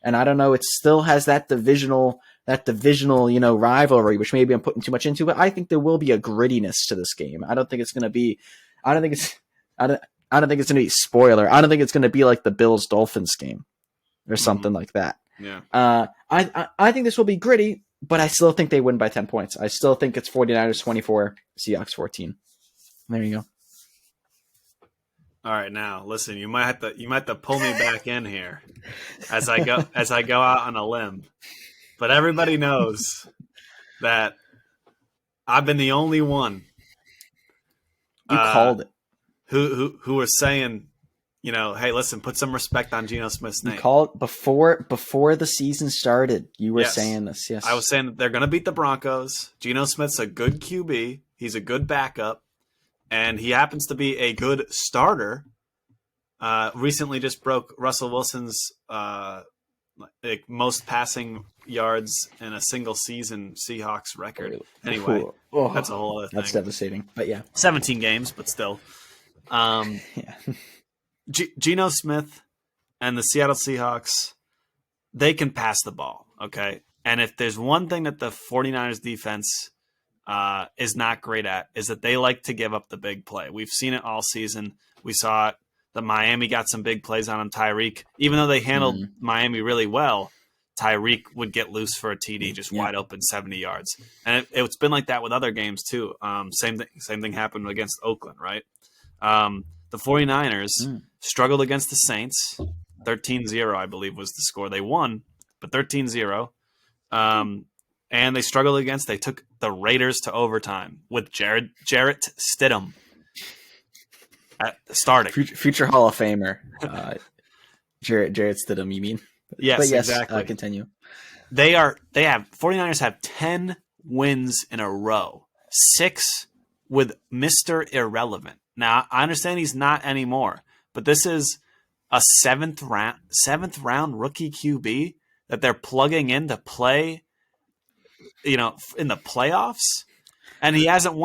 And I don't know, it still has that divisional, rivalry, which maybe I'm putting too much into, but I think there will be a grittiness to this game. I don't think it's going to be spoiler. I don't think it's going to be like the Bills Dolphins game or something like that. Yeah. I think this will be gritty, but I still think they win by 10 points. I still think it's 49ers 24, Seahawks 14. There you go. All right, now listen. You might have to pull me back in here as I go out on a limb. But everybody knows that I've been the only one You called it. who was saying, hey, listen, put some respect on Geno Smith's name. You called before the season started. You were saying this. Yes, I was saying that they're going to beat the Broncos. Geno Smith's a good QB. He's a good backup, and he happens to be a good starter. Recently, just broke Russell Wilson's most passing yards in a single season Seahawks record. Anyway, that's a whole other thing. That's devastating. But yeah, 17 games, but still. Yeah. Geno Smith and the Seattle Seahawks, they can pass the ball, okay? And if there's one thing that the 49ers defense is not great at, is that they like to give up the big play. We've seen it all season. We saw it. The Miami got some big plays on him. Tyreek, even though they handled Miami really well, Tyreek would get loose for a TD, just wide open 70 yards. And it's been like that with other games too. Same thing happened against Oakland, right? The 49ers struggled against the Saints. 13-0, I believe, was the score. They won, but 13-0. And they took the Raiders to overtime with Jarrett Stidham starting. Future Hall of Famer. Jarrett Stidham, you mean? Yes, but yes, exactly. Continue. 49ers have 10 wins in a row. 6 with Mr. Irrelevant. Now, I understand he's not anymore, but this is a seventh round rookie QB that they're plugging in to play, in the playoffs, and he hasn't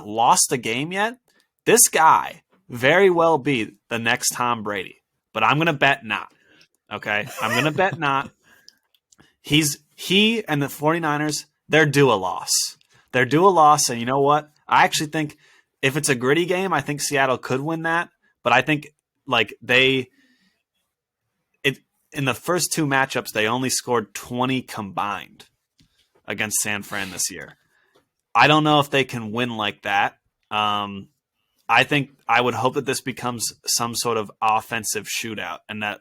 lost a game yet. This guy very well be the next Tom Brady, but I'm going to bet not. Okay? I'm going to bet not. He and the 49ers, they're due a loss. They're due a loss, and you know what? I actually think if it's a gritty game, I think Seattle could win that. But I think in the first 2 matchups, they only scored 20 combined against San Fran this year. I don't know if they can win like that. I think I would hope that this becomes some sort of offensive shootout and that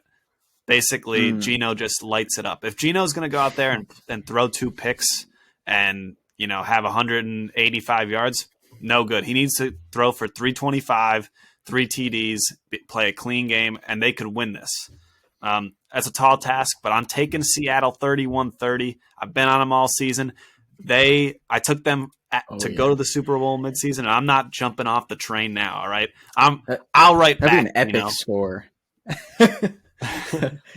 basically Geno just lights it up. If Geno's going to go out there and throw 2 picks and have 185 yards, no good. He needs to throw for 325, 3 TDs, play a clean game, and they could win this. That's a tall task, but I'm taking Seattle 31-30. I've been on them all season. I took them to go to the Super Bowl midseason, and I'm not jumping off the train now. All right, I'll write back. That'd be an epic score.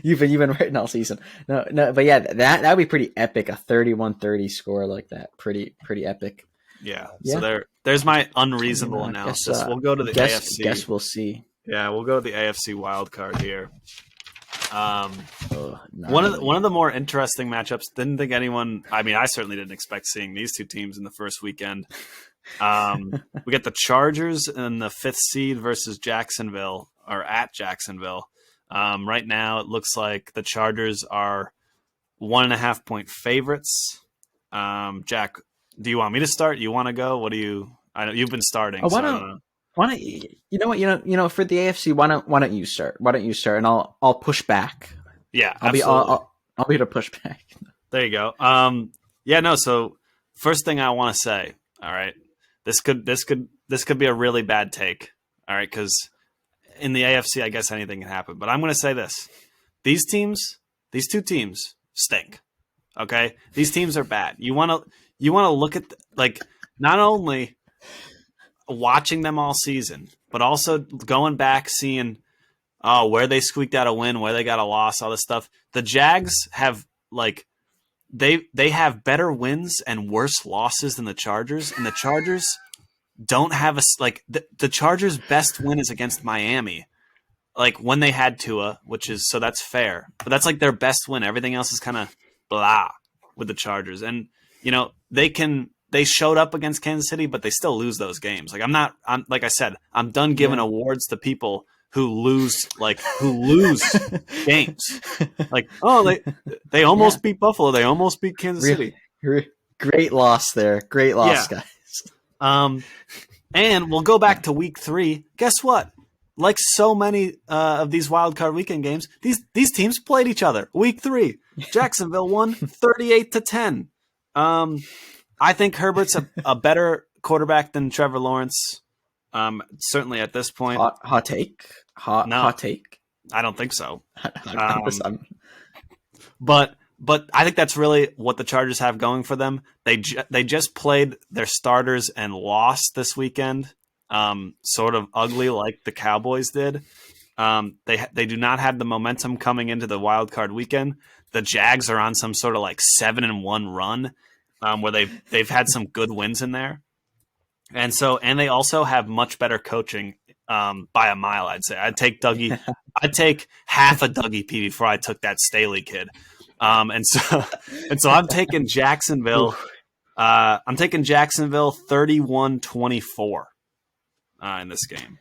You've been writing all season. No, but yeah, that would be pretty epic. A 31-30 score like that, pretty epic. Yeah. So there's my unreasonable analysis. We'll go to the AFC. Guess we'll see. Yeah, we'll go to the AFC wild card here. One of the more interesting matchups. Didn't think anyone. I mean, I certainly didn't expect seeing these 2 teams in the first weekend. We got the Chargers and the 5th seed versus Jacksonville, or at Jacksonville. Right now, it looks like the Chargers are 1.5 point favorites. Jack, do you want me to start? You want to go? What do you? I know you've been starting. Why don't you know what? For the AFC, why don't you start? Why don't you start, and I'll push back. Yeah, I'll be able to push back. There you go. So first thing I want to say. All right, this could be a really bad take. All right, because in the AFC, I guess anything can happen. But I'm going to say this: these 2 teams stink. Okay, these teams are bad. You want to look at not only watching them all season, but also going back, seeing where they squeaked out a win, where they got a loss, all this stuff. The Jags have they have better wins and worse losses than the Chargers, and the Chargers don't have the Chargers' best win is against Miami, when they had Tua, so that's fair, but that's their best win. Everything else is kind of blah with the Chargers, and they showed up against Kansas City, but they still lose those games. I'm done giving awards to people who lose games. They almost beat Buffalo. They almost beat Kansas City. Great loss there. Great loss, guys. And we'll go back to week 3. Guess what? like so many of these Wildcard Weekend games, these teams played each other. Week 3, Jacksonville won 38-10. I think Herbert's a better quarterback than Trevor Lawrence. Certainly at this point. Hot take. Hot take. I don't think so. But I think that's really what the Chargers have going for them. They just played their starters and lost this weekend, sort of ugly like the Cowboys did. They do not have the momentum coming into the Wild Card Weekend. The Jags are on some sort of like 7-1 run, where they've had some good wins in there, and they also have much better coaching by a mile. I'd say I'd take half a Dougie P before I took that Staley kid. And so I'm taking Jacksonville. I'm taking Jacksonville 31-24 in this game.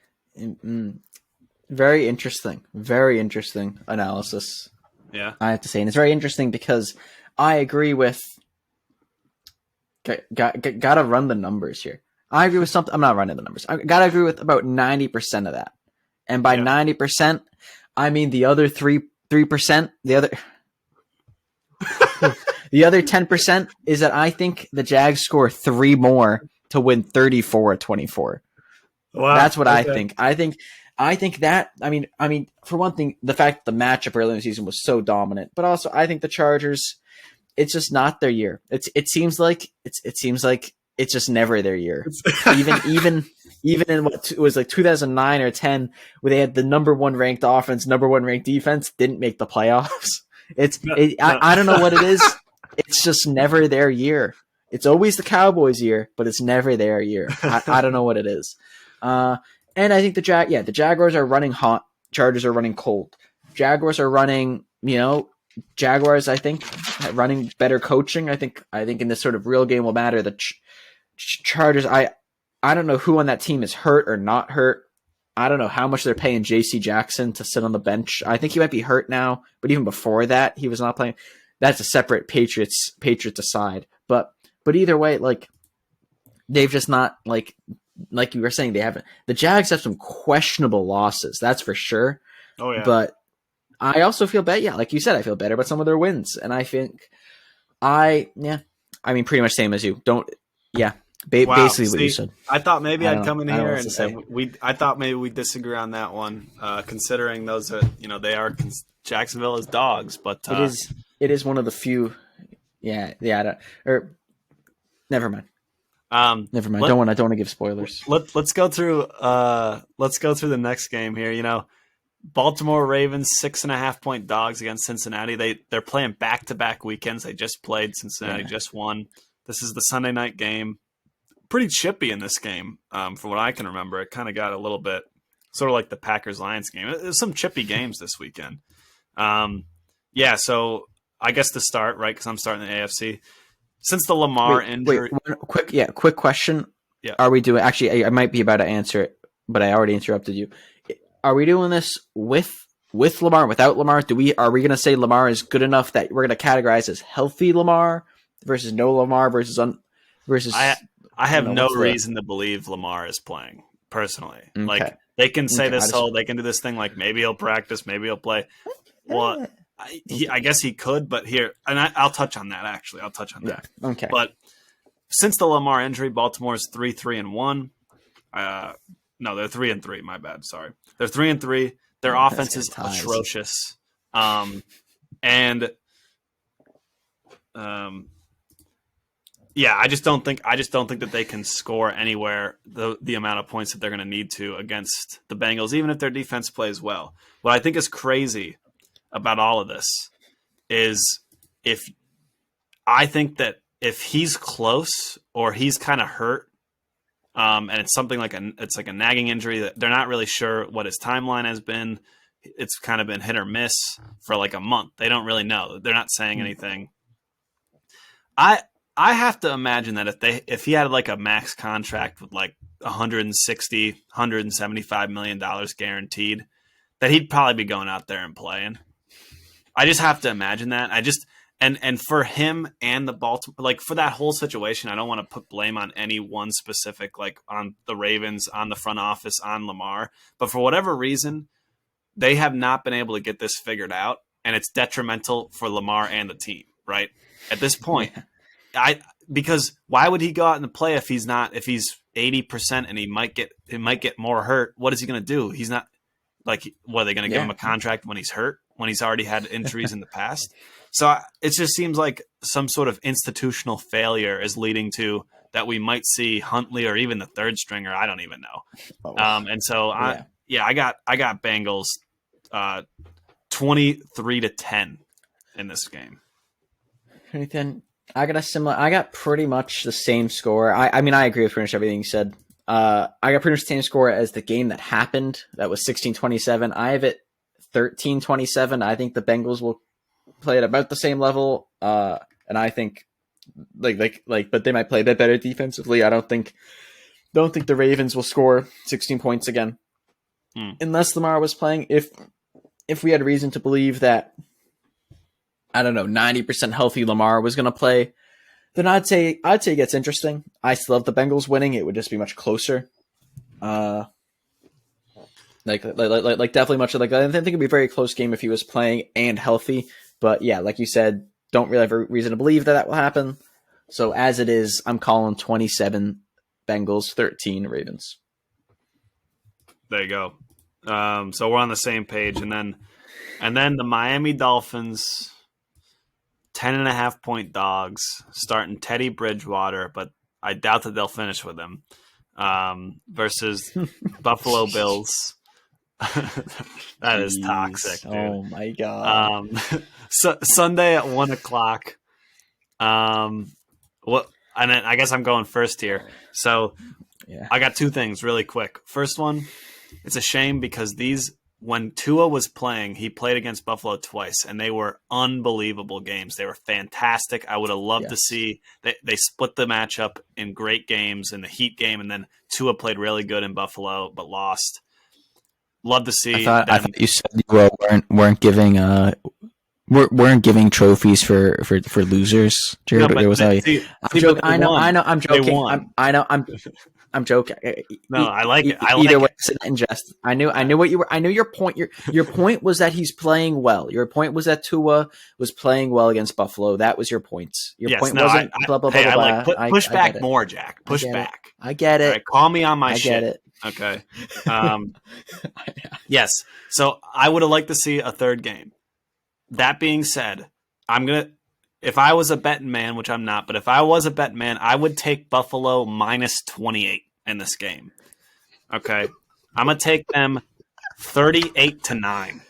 Very interesting. Very interesting analysis. Yeah, I have to say, and it's very interesting because I agree with. Gotta run the numbers here. I agree with something. I'm not running the numbers. I gotta agree with about 90% of that, and by 90%, I mean the other 3%. The other 10% is that I think the Jags score 3 more to win 34-24. Wow, that's what I think. I think that. I mean, for one thing, the fact that the matchup early in the season was so dominant, but also I think the Chargers. It's just not their year. It seems like it's just never their year. even in what it was like 2009 or 10, where they had the number 1 ranked offense, number 1 ranked defense, didn't make the playoffs. I don't know what it is. It's just never their year. It's always the Cowboys' year, but it's never their year. I don't know what it is. And I think the Jaguars are running hot. Chargers are running cold. Jaguars are running, Jaguars, I think, running better coaching. I think in this sort of real game will matter. The Chargers, I don't know who on that team is hurt or not hurt. I don't know how much they're paying J.C. Jackson to sit on the bench. I think he might be hurt now, but even before that, he was not playing. That's a separate Patriots aside. But either way, like they've just not like you were saying, they haven't. The Jags have some questionable losses, that's for sure. Oh yeah, but. I also feel better. Yeah, like you said, I feel better about some of their wins, and I think I mean, pretty much same as you. Basically what you said. I thought maybe I'd come in here and I thought maybe we'd disagree on that one, considering those are Jacksonville is dogs, but it is one of the few. Never mind. Never mind. Don't want to give spoilers. Let's go through the next game here. Baltimore Ravens 6.5-point dogs against Cincinnati. They're playing back-to-back weekends. They just played. Cincinnati just won. This is the Sunday night game. Pretty chippy in this game, from what I can remember. It kind of got a little bit sort of like the Packers-Lions game. There's some chippy games this weekend. So I guess to start, right, because I'm starting the AFC. Since the Lamar injury... quick question. Yeah. Are we doing... Actually, I might be about to answer it, but I already interrupted you. Are we doing this with Lamar, without Lamar? Are we going to say Lamar is good enough that we're going to categorize as healthy Lamar versus no Lamar versus? I have no reason to believe Lamar is playing personally. Okay. Like they can say they can do this thing like maybe he'll practice, maybe he'll play. Well, I guess he could, but here, and I'll touch on that actually. I'll touch on that. Okay. But since the Lamar injury, Baltimore's 3-1. No, they're 3-3. My bad. Sorry, they're 3-3. Their offense is atrocious, I just don't think that they can score anywhere the amount of points that they're going to need to against the Bengals, even if their defense plays well. What I think is crazy about all of this is if he's close or he's kind of hurt. And it's something like a nagging injury that they're not really sure what his timeline has been. It's kind of been hit or miss for like a month. They don't really know. They're not saying anything. I have to imagine that if he had like a max contract with like $175 million guaranteed, that he'd probably be going out there and playing. I just have to imagine that. And for him and the Baltimore, like for that whole situation, I don't want to put blame on any one specific, like on the Ravens, on the front office, on Lamar. But for whatever reason, they have not been able to get this figured out, and it's detrimental for Lamar and the team. Right at this point, because why would he go out and play if he's 80% and he might get more hurt? What is he going to do? He's not like, what are they going to give him a contract when he's hurt, when he's already had injuries in the past? So it just seems like some sort of institutional failure is leading to that we might see Huntley or even the third stringer. I don't even know. And so I got Bengals 23-10 in this game. Then I got pretty much the same score. I mean, I agree with pretty much everything you said. I got pretty much the same score as the game that happened. That was 16-27. I have it 13-27. I think the Bengals will play at about the same level. And I think but they might play a bit better defensively. I don't think the Ravens will score 16 points again. Unless Lamar was playing. If we had reason to believe that, I don't know, 90% healthy Lamar was going to play, then I'd say it gets interesting. I still love the Bengals winning. It would just be much closer. Definitely much like I think it'd be a very close game if he was playing and healthy. But yeah, like you said, don't really have a reason to believe that will happen. So as it is, I'm calling 27 Bengals, 13 Ravens. There you go. So we're on the same page, and then the Miami Dolphins, 10.5 point dogs, starting Teddy Bridgewater, but I doubt that they'll finish with him. Versus Buffalo Bills. That is toxic, dude. Oh my god. Sunday at 1:00. And then I guess I'm going first here. So I got two things really quick. First one, it's a shame because when Tua was playing, he played against Buffalo twice, and they were unbelievable games. They were fantastic. I would have loved to see they split the matchup in great games in the Heat game, and then Tua played really good in Buffalo but lost. Love to see. I thought you said you weren't giving trophies for losers. Jared, no, there was I'm joking. I'm joking. I'm joking. No, I like it. Either way, and just I knew what you were. I knew your point. Your point was that he's playing well. Your point was that Tua was playing well against Buffalo. That was your point. Your point wasn't blah blah blah blah. Push back more, Jack. Push back. I get it. Right, call me on my shit. I get it. Okay. Yes. So I would have liked to see a third game. That being said, if I was a betting man, which I'm not, but if I was a betting man, I would take Buffalo minus 28 in this game. Okay. I'm going to take them 38-9.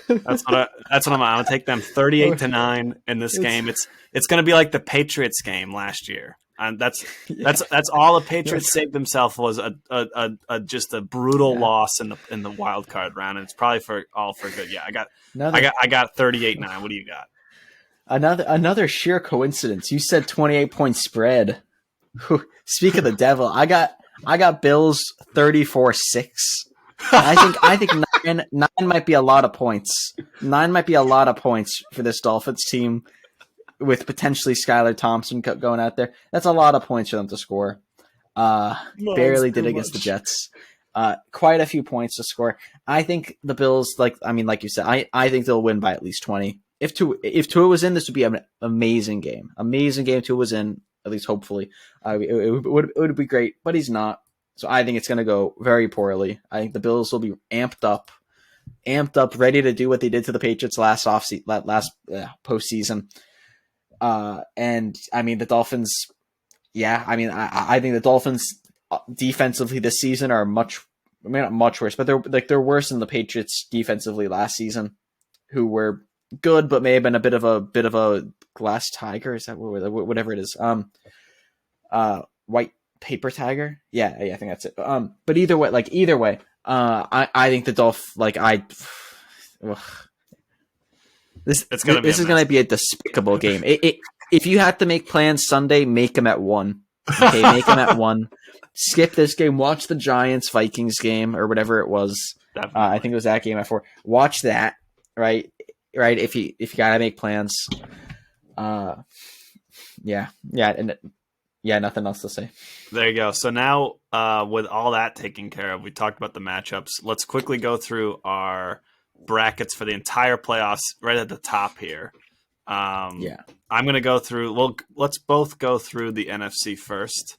That's what I'm going to take them 38-9 in this game. It's going to be like the Patriots game last year. And that's all the Patriots saved themselves was just a brutal loss in the wild card round, and it's probably for good. Yeah, I got 38-9. What do you got? Another sheer coincidence. You said 28-point spread. Speak of the devil, I got Bills 34-6. I think nine might be a lot of points. 9 might be a lot of points for this Dolphins team. With potentially Skylar Thompson going out there. That's a lot of points for them to score. Barely did against the Jets. Quite a few points to score. I think the Bills, like you said, I think they'll win by at least 20. If Tua was in, this would be an amazing game. Amazing game Tua was in, at least hopefully. It would be great, but he's not. So I think it's going to go very poorly. I think the Bills will be amped up, ready to do what they did to the Patriots last postseason. And I mean the Dolphins. Yeah, I mean I think the Dolphins defensively this season are not much worse, but they're worse than the Patriots defensively last season, who were good but may have been a bit of a glass tiger. Is that whatever it is? White paper tiger. Yeah, I think that's it. But either way, I think the Dolphins This is going to be a despicable game. If you had to make plans Sunday, make them at 1. Okay, make them at 1. Skip this game. Watch the Giants-Vikings game or whatever it was. I think it was that game at 4. Watch that, right? right? If you gotta make plans, yeah, nothing else to say. There you go. So now, with all that taken care of, we talked about the matchups. Let's quickly go through our brackets for the entire playoffs right at the top here. I'm going to go through. Well, let's both go through the NFC first.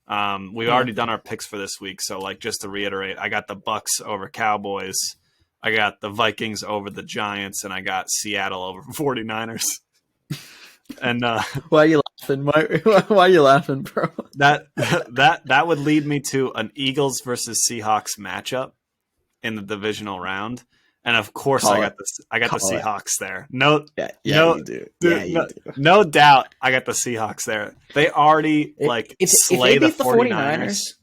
We've already done our picks for this week, so like just to reiterate, I got the Bucks over Cowboys, I got the Vikings over the Giants, and I got Seattle over 49ers. And why are you laughing? Why are you laughing, bro? That would lead me to an Eagles versus Seahawks matchup in the divisional round. And of course, I got the Seahawks there. No, you do. No doubt, I got the Seahawks there. They already slay the 49ers.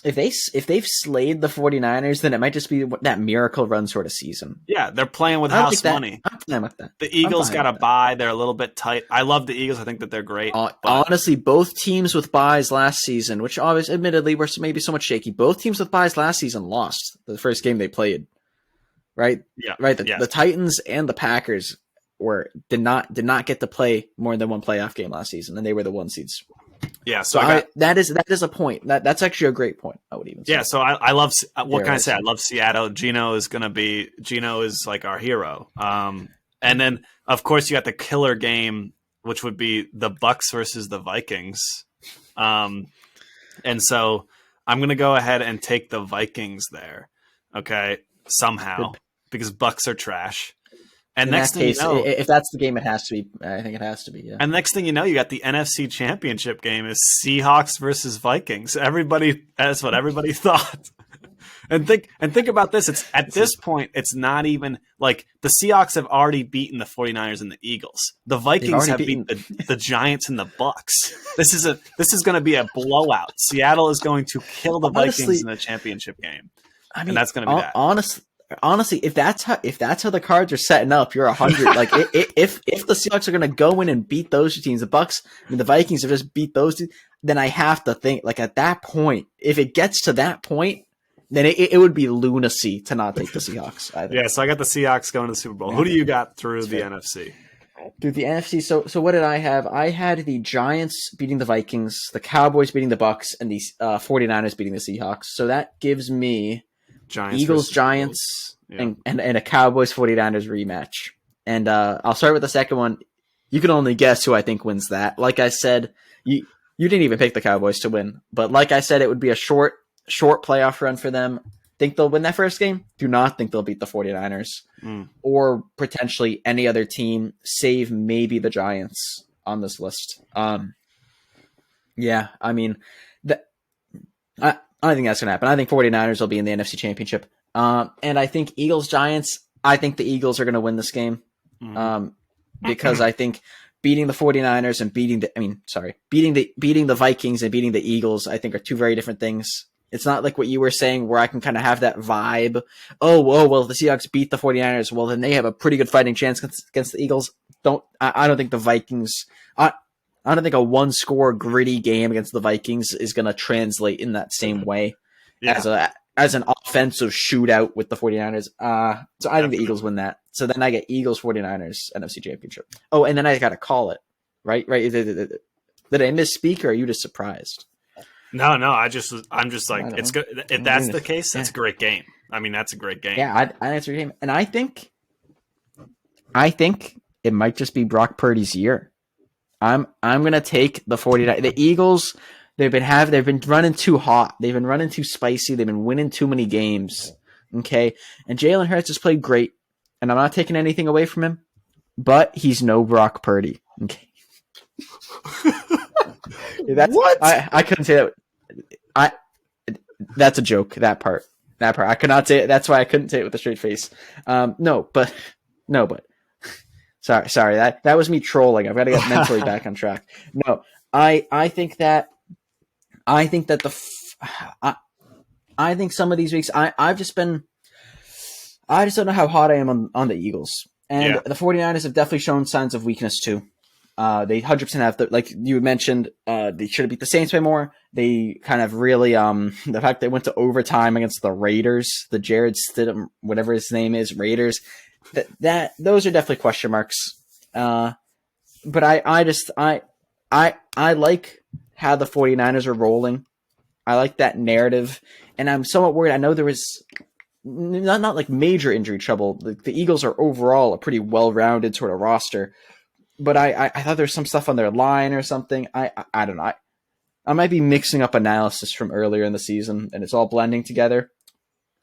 If they've slayed the 49ers, then it might just be that miracle run sort of season. Yeah, they're playing with house money. I'm fine with that. The Eagles got a bye. They're a little bit tight. I love the Eagles. I think that they're great. Honestly, both teams with byes last season, which obviously, admittedly, were maybe somewhat shaky. Both teams with byes last season lost the first game they played. Right? Yeah. Right. The Titans and the Packers did not get to play more than one playoff game last season, and they were the 1 seeds. Yeah, so that is a point. That's actually a great point, I would even say. Yeah, so I love what can I say? I love Seattle. Gino is like our hero. And then of course you got the killer game, which would be the Bucks versus the Vikings. And so I'm gonna go ahead and take the Vikings there. Okay, somehow because Bucks are trash. And next thing you know, if that's the game, it has to be. I think it has to be. Yeah. And next thing you know, you got the NFC Championship game is Seahawks versus Vikings. That's what everybody thought. And think about this. It's at this point, it's not even like the Seahawks have already beaten the 49ers and the Eagles. The Vikings have beaten the Giants and the Bucks. This is going to be a blowout. Seattle is going to kill the Vikings in the championship game. I mean, and that's going to be that. Honestly, if that's how the cards are setting up, you're 100. Like if the Seahawks are going to go in and beat those two teams, the Bucks and the Vikings have just beat those two, then I have to think like at that point, if it gets to that point, then it would be lunacy to not take the Seahawks. Yeah, so I got the Seahawks going to the Super Bowl. Who do you got through the NFC? Through the NFC, so what did I have? I had the Giants beating the Vikings, the Cowboys beating the Bucks, and the 49ers beating the Seahawks. So that gives me Eagles, Giants, and a Cowboys 49ers rematch. And I'll start with the second one. You can only guess who I think wins that. Like I said, you didn't even pick the Cowboys to win. But like I said, it would be a short playoff run for them. Think they'll win that first game? Do not think they'll beat the 49ers. Or potentially any other team, save maybe the Giants on this list. Yeah, I mean, I don't think that's going to happen. I think 49ers will be in the NFC Championship. And I think Eagles-Giants, I think the Eagles are going to win this game. Because I think beating the 49ers and beating the Vikings and beating the Eagles, I think are two very different things. It's not like what you were saying where I can kind of have that vibe. Oh, well, if the Seahawks beat the 49ers, well, then they have a pretty good fighting chance against the Eagles. I don't think the Vikings... I don't think a one-score gritty game against the Vikings is going to translate in that same way as an offensive shootout with the 49ers. So I think the Eagles win that. So then I get Eagles 49ers NFC Championship. Oh, and then I got to call it. Right? Did I misspeak or are you just surprised? No, I'm just like it's good. If that's the case, that's a great game. I mean, that's a great game. Yeah, I think it's a great game. And I think it might just be Brock Purdy's year. I'm gonna take the 49ers. The Eagles, they've been running too hot. They've been running too spicy. They've been winning too many games. Okay, and Jalen Hurts has played great, and I'm not taking anything away from him, but he's no Brock Purdy. Okay, what? I couldn't say that. That's a joke. That part. I could not say it. That's why I couldn't say it with a straight face. No, but. Sorry. That was me trolling. I've got to get mentally back on track. No, I think some of these weeks I just don't know how hot I am on the Eagles. And the 49ers have definitely shown signs of weakness too. They 100% have, like you mentioned, they should have beat the Saints by more. They kind of really, the fact they went to overtime against the Raiders, the Jared Stidham, whatever his name is, Raiders, that those are definitely question marks. But I like how the 49ers are rolling. I like that narrative, and I'm somewhat worried. I know there was not like major injury trouble. The Eagles are overall a pretty well-rounded sort of roster, but I thought there was some stuff on their line or something. I don't know. I might be mixing up analysis from earlier in the season, and it's all blending together.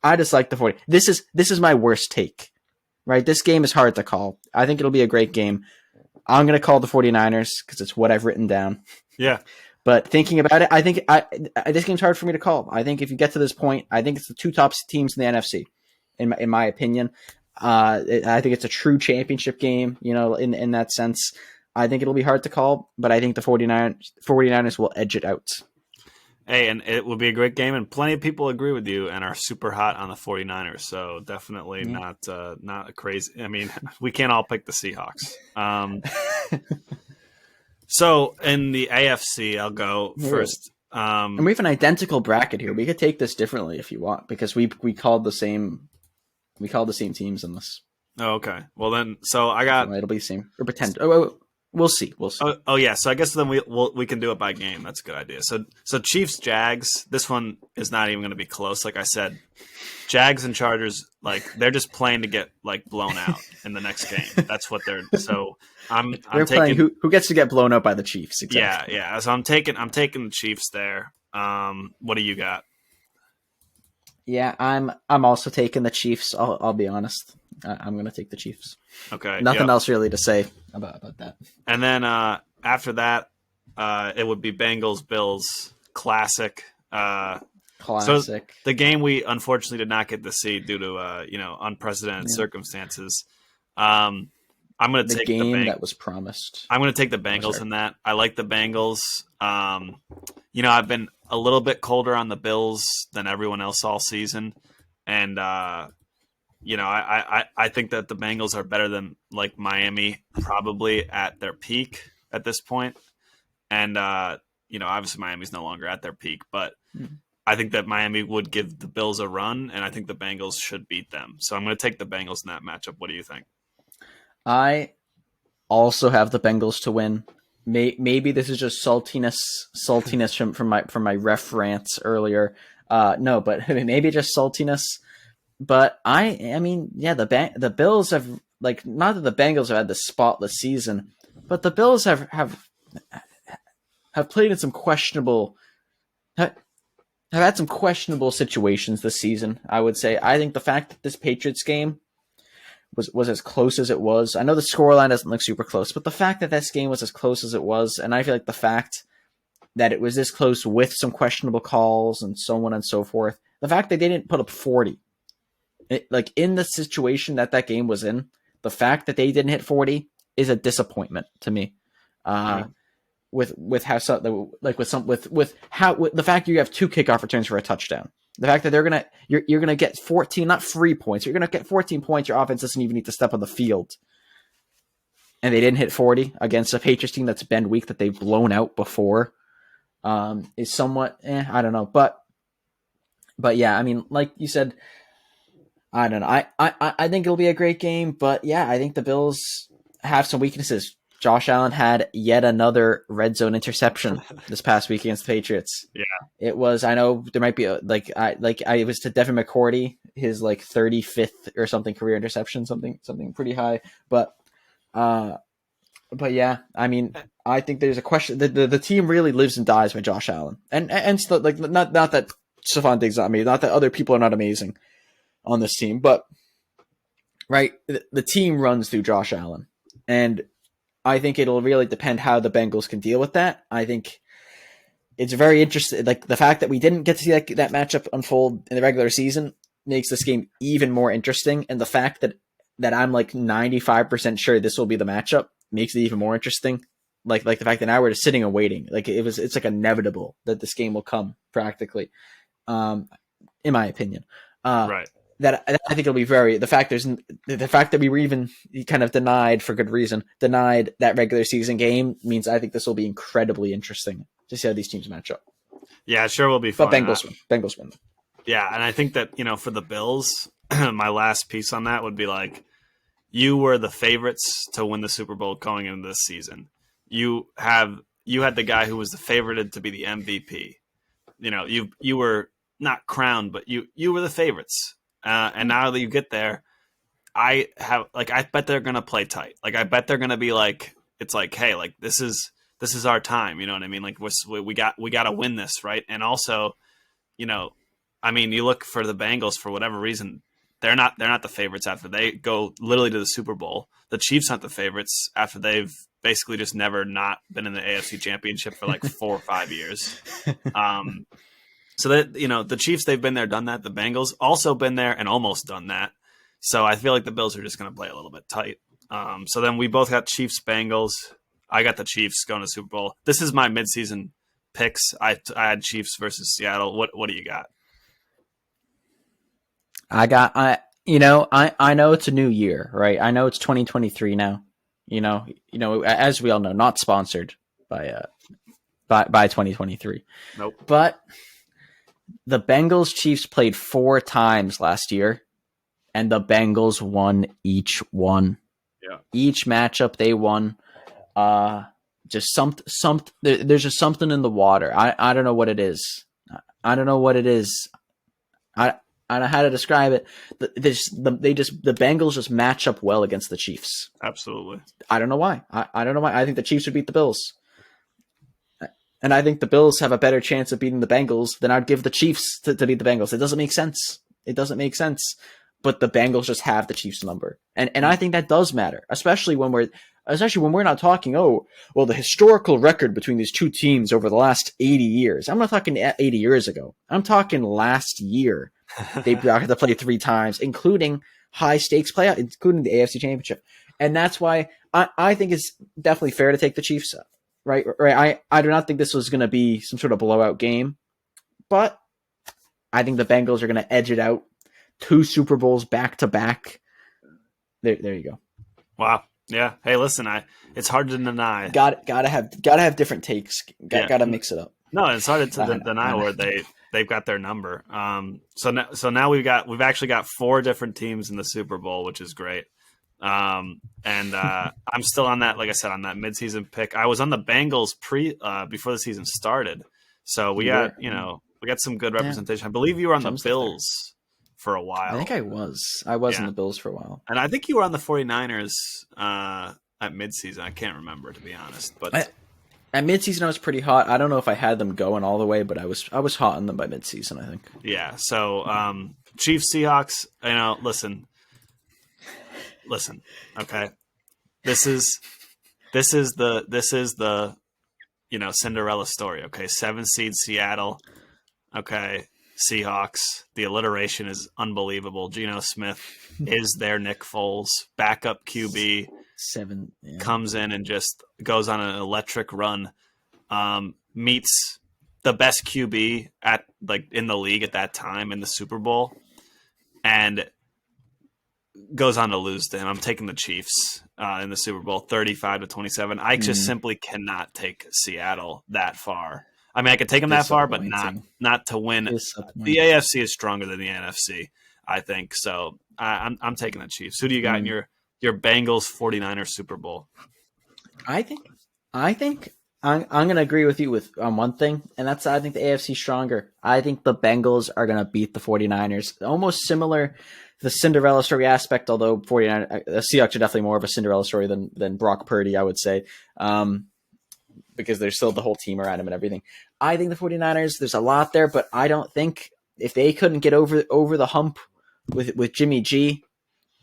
I just like the 40. This is my worst take, right? This game is hard to call. I think it'll be a great game. I'm going to call the 49ers because it's what I've written down. Yeah. But thinking about it, I think this game's hard for me to call. I think if you get to this point, I think it's the two top teams in the NFC, in my opinion. I think it's a true championship game, in that sense. I think it'll be hard to call, but I think the 49ers will edge it out. Hey, and it will be a great game, and plenty of people agree with you and are super hot on the 49ers, so definitely not crazy. I mean, we can't all pick the Seahawks. So in the AFC, I'll go first. And we have an identical bracket here. We could take this differently if you want, because we called the same teams in this. Oh, okay. Well then, so I got it'll be the same or pretend. Oh, we'll see. Oh yeah. So I guess then we can do it by game. That's a good idea. So Chiefs Jags. This one is not even going to be close. Like I said, Jags and Chargers, like they're just playing to get like blown out in the next game. That's what they're. So I'm taking playing who gets to get blown out by the Chiefs. Exactly. Yeah. So I'm taking the Chiefs there. What do you got? Yeah, I'm also taking the Chiefs. I'll be honest. I'm going to take the Chiefs. Okay. Nothing else really to say about that. And then after that, it would be Bengals Bills classic. So the game we unfortunately did not get to see due to unprecedented circumstances. I'm going to take the game that was promised. I'm going to take the Bengals in that. I like the Bengals. I've been a little bit colder on the Bills than everyone else all season, and I think that the Bengals are better than like Miami probably at their peak at this point. And obviously Miami's no longer at their peak, but I think that Miami would give the Bills a run, and I think the Bengals should beat them. So I'm going to take the Bengals in that matchup. What do you think? I also have the Bengals to win. Maybe this is just saltiness from my ref rants earlier. No, but maybe just saltiness. But the Bills have, like, not that the Bengals have had the spotless season, but the Bills have played in some questionable. Have had some questionable situations this season, I would say. I think the fact that this Patriots game was as close as it was. I know the scoreline doesn't look super close, but the fact that this game was as close as it was, and I feel like the fact that it was this close with some questionable calls and so on and so forth, the fact that they didn't put up 40, in the situation that game was in, the fact that they didn't hit 40 is a disappointment to me. With how the fact you have two kickoff returns for a touchdown. The fact that you're gonna get 14, not free points. You're gonna get 14 points. Your offense doesn't even need to step on the field, and they didn't hit 40 against a Patriots team that's been weak, that they've blown out before. Is somewhat I don't know, but yeah, I mean, like you said, I don't know. I think it'll be a great game, but yeah, I think the Bills have some weaknesses. Josh Allen had yet another red zone interception this past week against the Patriots. Yeah, it was. I know there might be it was to Devin McCourty, his 35th or something career interception, something pretty high. But yeah, I mean, I think there's a question. The team really lives and dies by Josh Allen, and still, not that Stephon Diggs not amazing, not that other people are not amazing on this team, but right, the team runs through Josh Allen, and I think it'll really depend how the Bengals can deal with that. I think it's very interesting. Like, the fact that we didn't get to see that matchup unfold in the regular season makes this game even more interesting. And the fact that I'm 95% sure this will be the matchup makes it even more interesting. Like the fact that now we're just sitting and waiting. It's inevitable that this game will come practically, in my opinion. Right. That I think it'll be the fact that we were even kind of denied for good reason, denied that regular season game means I think this will be incredibly interesting to see how these teams match up. Yeah, it sure will be fun. But Bengals win. Yeah, and I think that, for the Bills, my last piece on that would be you were the favorites to win the Super Bowl going into this season. You had the guy who was the favorited to be the MVP. You were not crowned, but you were the favorites. And now that you get there, I bet they're gonna play tight. Like I bet they're gonna be like, it's like, hey, like this is our time. You know what I mean? Like we got to win this, right? And also, you look for the Bengals for whatever reason. They're not the favorites after they go literally to the Super Bowl. The Chiefs aren't the favorites after they've basically just never not been in the AFC Championship for like 4 or 5 years. So that, the Chiefs, they've been there, done that. The Bengals also been there and almost done that. So I feel like the Bills are just going to play a little bit tight. So then we both got Chiefs, Bengals. I got the Chiefs going to Super Bowl. This is my midseason picks. I had Chiefs versus Seattle. What do you got? I know it's a new year, right? I know it's 2023 now. As we all know, not sponsored by 2023. Nope. But the Bengals Chiefs played 4 times last year, and the Bengals won each one. Yeah. Each matchup they won. Just there's just something in the water. I don't know what it is. I don't know what it is. I don't know how to describe it. The Bengals just match up well against the Chiefs. Absolutely. I don't know why. I don't know why. I think the Chiefs would beat the Bills. And I think the Bills have a better chance of beating the Bengals than I'd give the Chiefs to beat the Bengals. It doesn't make sense. But the Bengals just have the Chiefs number. And I think that does matter, especially when we're not talking, the historical record between these two teams over the last 80 years. I'm not talking 80 years ago. I'm talking last year. They got to play 3 times, including high stakes playoff, including the AFC Championship. And that's why I think it's definitely fair to take the Chiefs up. Right. I do not think this was going to be some sort of blowout game, but I think the Bengals are going to edge it out. 2 Super Bowls back to back. There you go. Wow. Yeah. Hey, listen, it's hard to deny. Gotta have different takes. Gotta mix it up. No, it's hard to deny where they've got their number. So now we've actually got 4 different teams in the Super Bowl, which is great. I'm still on that, like I said, on that midseason pick. I was on the Bengals before the season started. So we got some good representation. I believe you were on the Bills for a while. I think I was on the Bills for a while. And I think you were on the 49ers at midseason. I can't remember, to be honest. But at midseason I was pretty hot. I don't know if I had them going all the way, but I was hot on them by midseason, I think. Yeah. So Chiefs, Seahawks, listen, okay. This is the Cinderella story, okay? 7 seed Seattle, okay. Seahawks, the alliteration is unbelievable. Geno Smith is their Nick Foles, backup QB. 7 comes in and just goes on an electric run. Meets the best QB in the league at that time in the Super Bowl, and goes on to lose to him. I'm taking the Chiefs in the Super Bowl, 35-27. I just simply cannot take Seattle that far. I mean, I could take them that far, but not to win. The AFC is stronger than the NFC, I think. So I'm taking the Chiefs. Who do you got in your Bengals 49ers Super Bowl? I think I'm going to agree with you on one thing, and that's I think the AFC is stronger. I think the Bengals are going to beat the 49ers. Almost similar, the Cinderella story aspect, although the Seahawks are definitely more of a Cinderella story than Brock Purdy, I would say. Because there's still the whole team around him and everything. I think the 49ers, there's a lot there, but I don't think if they couldn't get over the hump with Jimmy G,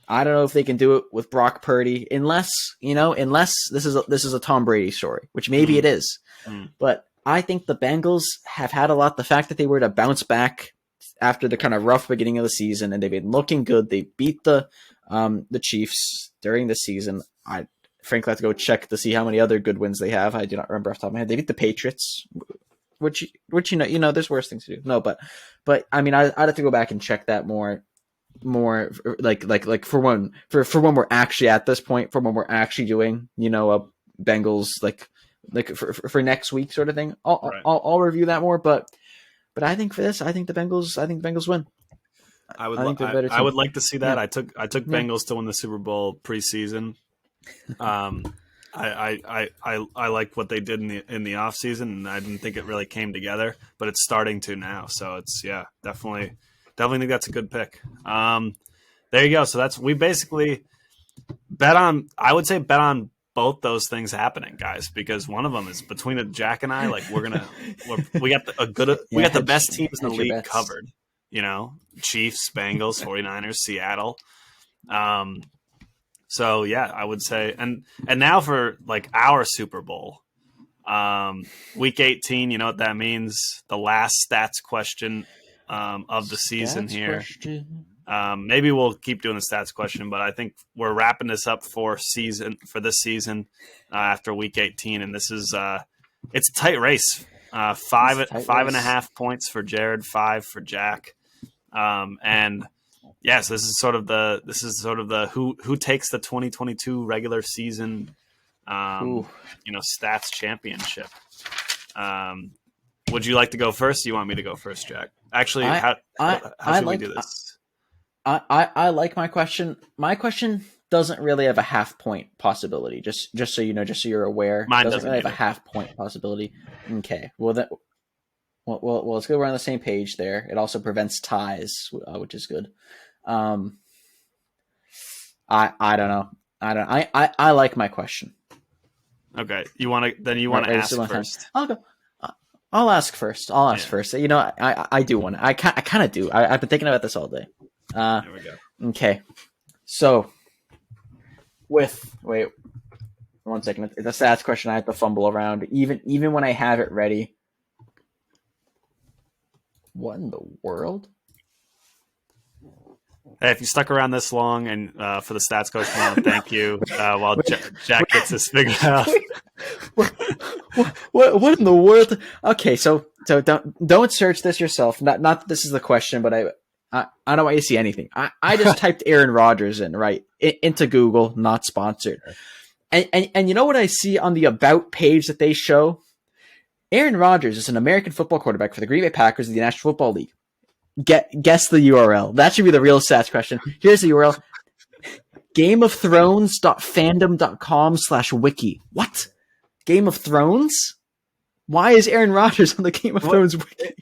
I don't know if they can do it with Brock Purdy, unless this is a Tom Brady story, which maybe it is. But I think the Bengals have had a lot. The fact that they were to bounce back after the kind of rough beginning of the season, and they've been looking good. They beat the Chiefs during the season. I frankly have to go check to see how many other good wins they have. I do not remember off the top of my head. They beat the Patriots, which there's worse things to do. No, but I mean, I'd have to go back and check that more like for when we're actually at this point, for when we're actually doing a Bengals like for next week sort of thing. I'll review that more, but I think for this, I think the Bengals win. I would I think they're a better I team. would like to see that. Yeah. I took Bengals to win the Super Bowl preseason. I liked what they did in the offseason, and I didn't think it really came together, but it's starting to now. So it's definitely think that's a good pick. There you go. So we basically bet on. I would say bet on both those things happening, guys, because one of them is between Jack and I. Like we got the best teams in the league covered. You know, Chiefs, Bengals, 49ers, Seattle. So yeah, I would say, and now for like our Super Bowl, week 18. You know what that means? The last stats question of the season here. Maybe we'll keep doing the stats question, but I think we're wrapping this up for this season after week 18, and this is it's a tight race. Five and a half points for Jared, 5 for Jack, and yes, this is sort of the who takes the 2022 regular season, stats championship. Would you like to go first? Or you want me to go first, Jack? Actually, how should we do this? I like my question. My question doesn't really have a half point possibility. Just so you know, just so you're aware, Mine doesn't really have either. a half point possibility. Okay, well let's go. We're on the same page there. It also prevents ties, which is good. I don't know. I like my question. Okay, you want to ask first. I'll go. I'll ask first. First. You know, I do want to. I kind of do. I've been thinking about this all day. There we go. Okay. So, wait 1 second. It's a stats question. I have to fumble around, even when I have it ready. What in the world? Hey, if you stuck around this long and for the stats coach, thank you. While Jack gets this figured out. What in the world? Okay, so don't search this yourself. Not that this is the question, but I don't want you to see anything. I just typed Aaron Rodgers into Google, not sponsored. And you know what I see on the about page that they show? Aaron Rodgers is an American football quarterback for the Green Bay Packers of the National Football League. Guess the URL. That should be the real stats question. Here's the URL. GameOfThrones.fandom.com/wiki. What? Game of Thrones? Why is Aaron Rodgers on the Game of Thrones wiki?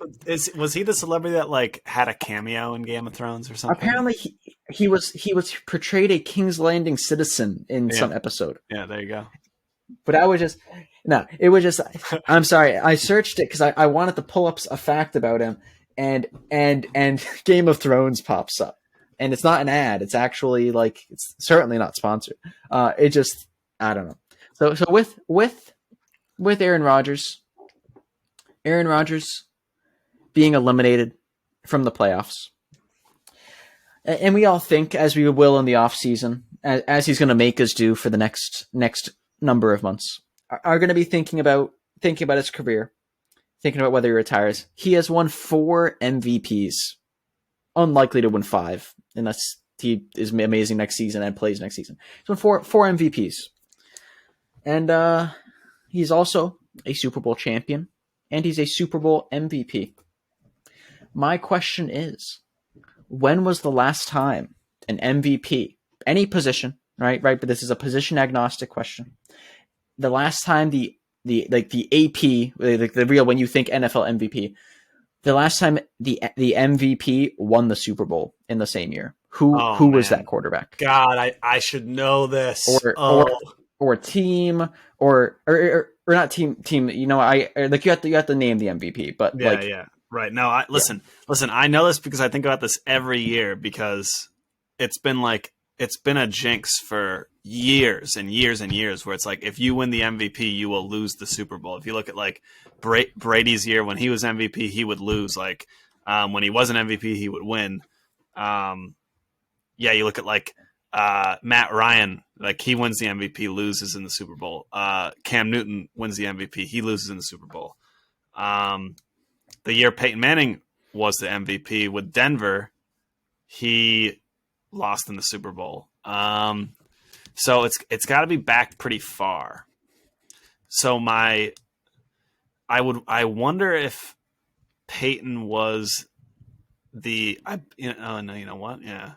Was he the celebrity that like had a cameo in Game of Thrones or something? Apparently he was portrayed a King's Landing citizen in some episode. Yeah, there you go. But I'm sorry. I searched it because I wanted to pull up a fact about him, and Game of Thrones pops up, and it's not an ad. It's actually like it's certainly not sponsored. It just I don't know. So with Aaron Rodgers being eliminated from the playoffs, and we all think, as we will in the offseason, as he's going to make us do for the next number of months, are going to be thinking about his career, thinking about whether he retires. He has won 4 MVPs, unlikely to win 5, unless he is amazing next season and plays next season. He's won 4 MVPs. And he's also a Super Bowl champion, and he's a Super Bowl MVP. My question is, when was the last time an MVP, any position, right? But this is a position agnostic question. The last time the AP, the real, when you think NFL MVP, the last time the MVP won the Super Bowl in the same year, who was that quarterback? God, I should know this. Or team, or not team. You know, you have to name the MVP, but yeah. Right. No, listen. I know this because I think about this every year because it's been a jinx for years and years and years where it's like if you win the MVP, you will lose the Super Bowl. If you look at like Brady's year when he was MVP, he would lose. Like when he wasn't MVP, he would win. You look at like Matt Ryan, like he wins the MVP, loses in the Super Bowl. Cam Newton wins the MVP, he loses in the Super Bowl. The year Peyton Manning was the MVP with Denver, he lost in the Super Bowl. So it's got to be back pretty far. So I wonder if Peyton was oh no, you know what? Yeah, I'm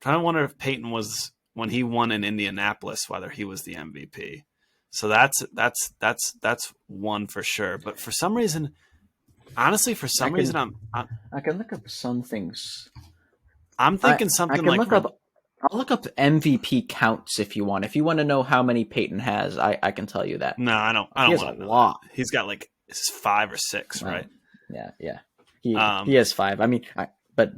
trying to wonder if Peyton was when he won in Indianapolis, whether he was the MVP. So that's one for sure. But for some reason, honestly, I can look up some things. I'm thinking something I can like look up. I'll look up MVP counts if you want. If you want to know how many Peyton has, I can tell you that. No, I don't. He has want a to know lot. that. He's got like 5 or 6, right? Yeah. He has 5. I mean, but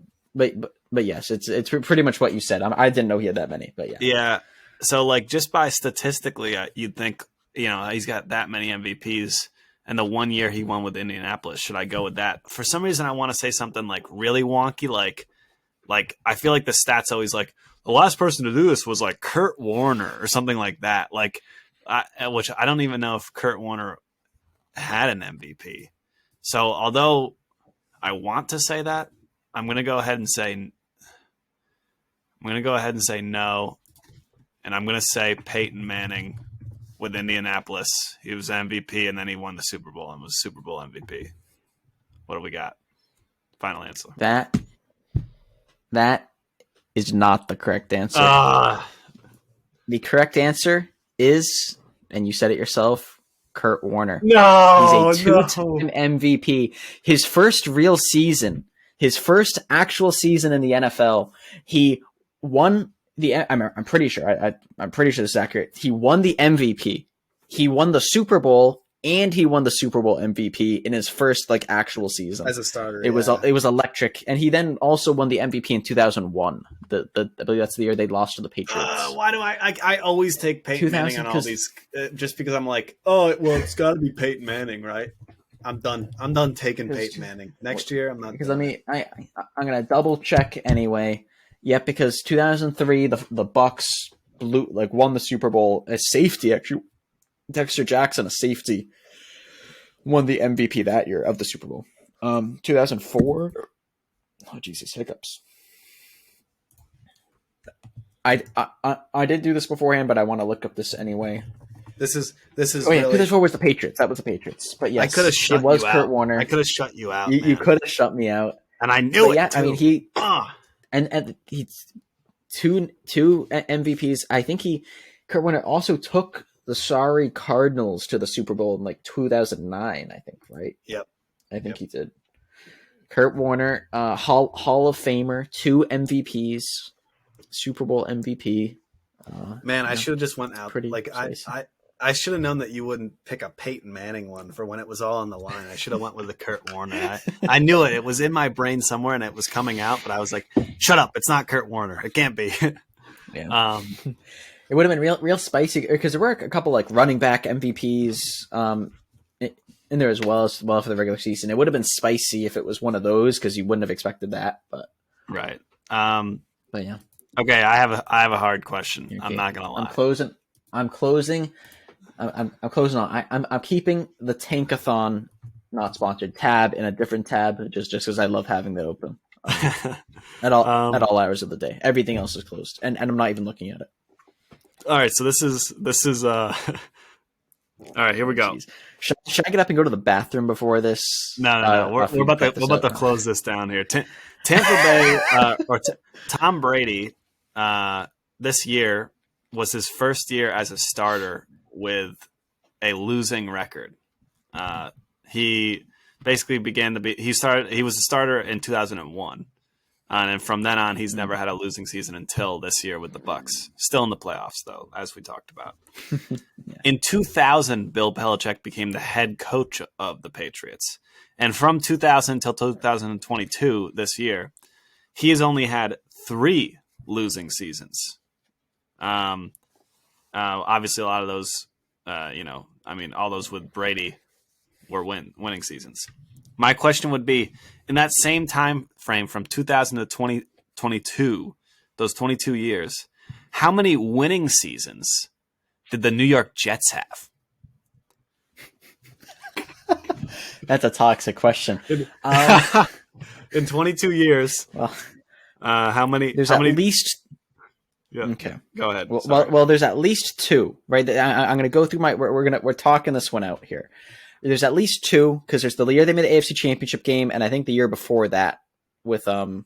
yes, it's pretty much what you said. I didn't know he had that many, but yeah. Yeah. So like just by statistically, you'd think he's got that many MVPs, and the one year he won with Indianapolis. Should I go with that? For some reason, I want to say something like really wonky, like I feel like the stats always like the last person to do this was like Kurt Warner or something like that. Like, which I don't even know if Kurt Warner had an MVP. So although I want to say that, I'm going to go ahead and say no. And I'm going to say Peyton Manning with Indianapolis. He was MVP, and then he won the Super Bowl and was Super Bowl MVP. What do we got? Final answer. That is not the correct answer. The correct answer is, and you said it yourself, Kurt Warner. No, he's a 2-time MVP. His first real season, his first actual season in the NFL, he won I'm pretty sure. I'm pretty sure this is accurate. He won the MVP. He won the Super Bowl, and he won the Super Bowl MVP in his first actual season as a starter. It was electric, and he then also won the MVP in 2001. I believe that's the year they lost to the Patriots. Why do I always take Peyton Manning on all these just because I'm like, oh well, it's got to be Peyton Manning, right? I'm done. I'm done taking Peyton Manning. Next year, I'm not. Because I'm gonna double check anyway. Yep, because 2003, the Bucks won the Super Bowl as safety. Actually, Dexter Jackson, a safety, won the MVP that year of the Super Bowl. 2004. Oh Jesus, hiccups. I did do this beforehand, but I want to look up this anyway. This is. Oh yeah, 2004 was the Patriots. That was the Patriots. But yes, I could have shut it was you Kurt out. Warner. I could have shut you out. You could have shut me out, and I knew it. Yeah, too. I mean he. And he's two MVPs. I think Kurt Warner also took the sorry Cardinals to the Super Bowl in 2009. I think, right? Yep. I think he did. Kurt Warner, Hall of Famer, 2 MVPs, Super Bowl MVP. Man, I should have just went out. Pretty I should have known that you wouldn't pick a Peyton Manning one for when it was all on the line. I should have went with the Kurt Warner. I knew it. It was in my brain somewhere, and it was coming out. But I was like, "Shut up! It's not Kurt Warner. It can't be." Yeah. It would have been real spicy because there were a couple running back MVPs in there as well for the regular season. It would have been spicy if it was one of those because you wouldn't have expected that. But right. But yeah. Okay, I have a hard question. Okay. I'm not gonna lie. I'm closing on. I'm keeping the Tankathon not sponsored tab in a different tab just because I love having that open at all hours of the day. Everything else is closed, and I'm not even looking at it. All right, so this is all right. Here we go. Jeez. Should I get up and go to the bathroom before this? No. We're about to close this down here. Tampa Bay Tom Brady this year was his first year as a starter with a losing record. He basically he was a starter in 2001. And from then on, he's never had a losing season until this year with the Bucks. Still in the playoffs, though, as we talked about. Yeah. In 2000, Bill Belichick became the head coach of the Patriots. And from 2000 until 2022, this year, he has only had 3 losing seasons. Obviously, a lot of those, all those with Brady were winning seasons. My question would be, in that same time frame from 2000 to 2022, those 22 years, how many winning seasons did the New York Jets have? That's a toxic question. In 22 years, how many? There's at least. Yeah. Okay. Go ahead. Well, there's at least 2, right? I'm going to go through we're talking this one out here. There's at least 2 because there's the year they made the AFC Championship game, and I think the year before that, butt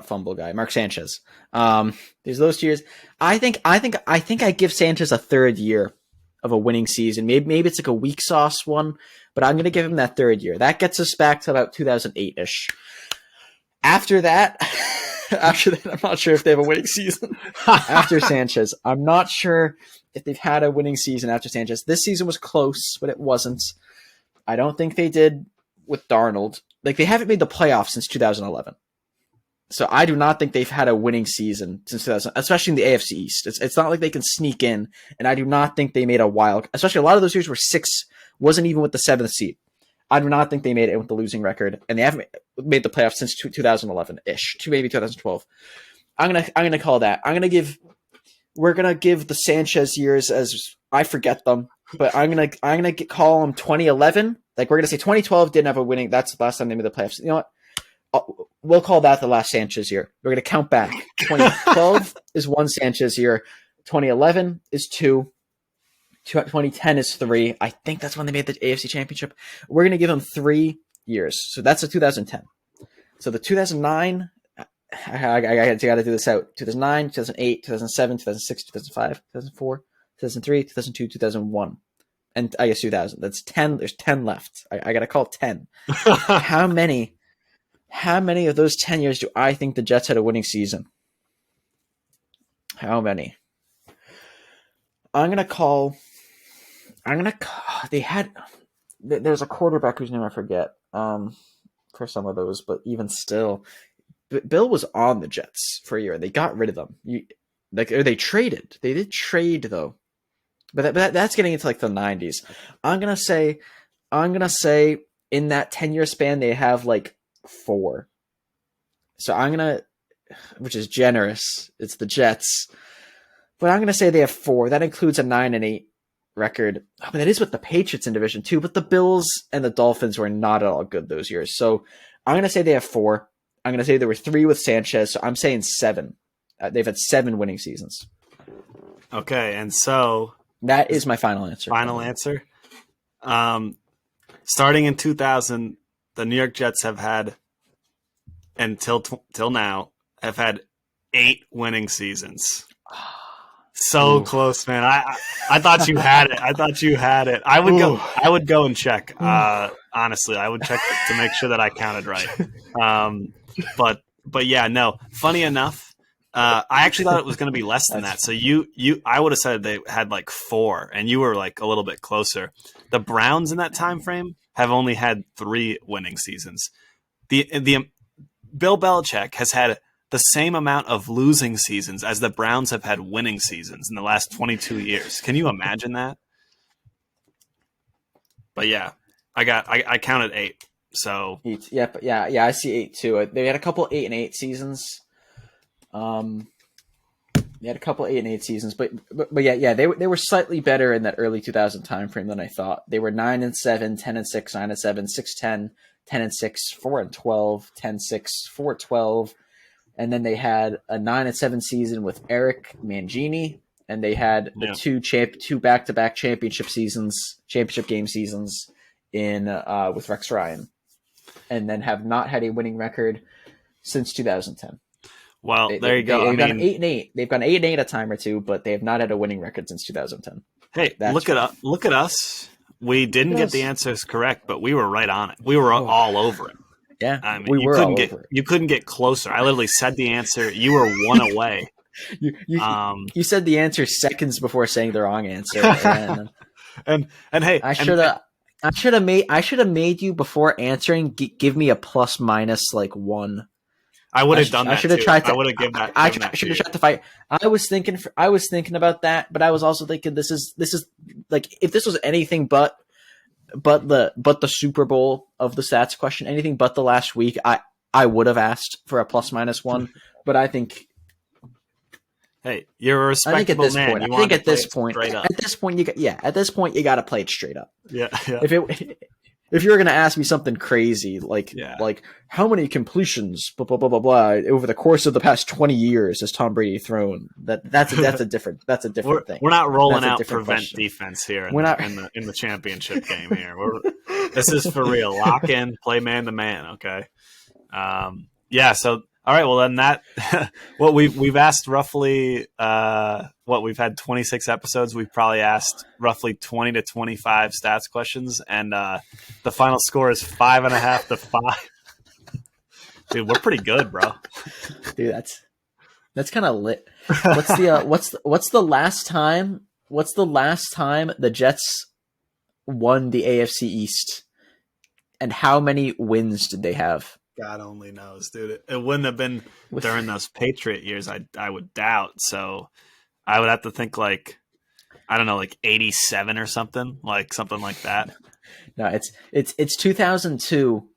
fumble guy, Mark Sanchez. There's those 2 years. I think I give Sanchez a third year of a winning season. Maybe it's like a weak sauce one, but I'm going to give him that third year. That gets us back to about 2008-ish. After that, I'm not sure if they have a winning season after Sanchez. I'm not sure if they've had a winning season after Sanchez. This season was close, but it wasn't. I don't think they did with Darnold. Like, they haven't made the playoffs since 2011. So I do not think they've had a winning season since 2000, especially in the AFC East. It's not like they can sneak in, and I do not think they made a wild. Especially a lot of those years were 6, wasn't even with the 7th seed. I do not think they made it with the losing record, and they haven't made the playoffs since 2011-ish, to maybe 2012. I'm gonna call that. We're gonna give the Sanchez years as I forget them, but I'm gonna call them 2011. Like, we're gonna say 2012 didn't have a winning. That's the last time they made the playoffs. You know what? We'll call that the last Sanchez year. We're gonna count back. 2012 is 1 Sanchez year. 2011 is 2. 2010 is 3. I think that's when they made the AFC Championship. We're going to give them 3 years. So that's a 2010. So the 2009, I got to do this out. 2009, 2008, 2007, 2006, 2005, 2004, 2003, 2002, 2001. And I guess 2000. That's 10. There's 10 left. I got to call 10. How many of those 10 years do I think the Jets had a winning season? How many? There's a quarterback whose name I forget for some of those, but even still, Bill was on the Jets for a year. They got rid of them. They traded. They did trade though, but that's getting into like the 90s. I'm gonna say in that 10-year span they have like 4. So which is generous. It's the Jets, but I'm gonna say they have 4. That includes a 9-8 record. I mean, that is with the Patriots in Division 2, but the Bills and the Dolphins were not at all good those years. So I'm going to say they have 4. I'm going to say there were 3 with Sanchez, so I'm saying 7. They've had 7 winning seasons. Okay, and so that is my final answer. Final answer. Starting in 2000, the New York Jets have had, until till now, have had 8 winning seasons. So close, man. I thought you had it. I would go and check. Honestly, I would check to make sure that I counted right. But yeah, no. Funny enough, I actually thought it was going to be less than that. So I would have said they had like 4, and you were like a little bit closer. The Browns in that time frame have only had 3 winning seasons. The Bill Belichick has had the same amount of losing seasons as the Browns have had winning seasons in the last 22 years. Can you imagine that? But yeah, I counted 8. So 8. Yeah, I see 8 too. They had a couple 8-8 seasons. They had a couple 8-8 seasons, but yeah, they were slightly better in that early 2000 time frame than I thought. They were 9-7, 10-6, 9-7, 6-10, 10-6, 4-12, 10-6, 4-12. And then they had a 9-7 season with Eric Mangini, and they had the 2 back-to-back championship game seasons in with Rex Ryan, and then have not had a winning record since 2010. Well, there you go. They've gone 8-8. They've gone 8-8 a time or two, but they have not had a winning record since 2010. Hey, look at us. We didn't get the answers correct, but we were right on it. We were all over it. Yeah, I mean, you couldn't get closer. I literally said the answer. You were 1 away. You said the answer seconds before saying the wrong answer. and hey, I should have made you before answering give me a plus minus like 1. I would have done that. I should have tried to. I would have given that. I should have tried to fight. I was thinking about that, but I was also thinking this is like, if this was anything but the Super Bowl of the stats question, anything but the last week, I would have asked for a plus minus 1. But I think, hey, you're a respectable man. At this point, you got to play it straight up. Yeah. If you were going to ask me something crazy, like how many completions, blah, blah, blah, blah, blah, over the course of the past 20 years has Tom Brady thrown? That's a different thing. We're not rolling out prevent defense here in the championship game here. This is for real. Lock in, play man to man. Okay. Yeah. So all right. Well, then that what we've asked roughly we've had 26 episodes. We've probably asked roughly 20 to 25 stats questions, and the final score is 5.5 to 5. Dude, we're pretty good, bro. Dude, that's kind of lit. What's the last time? What's the last time the Jets won the AFC East, and how many wins did they have? God only knows, dude. It wouldn't have been during those Patriot years. I would doubt. So I would have to think like, I don't know, like 87 or something like that. No, it's 2002.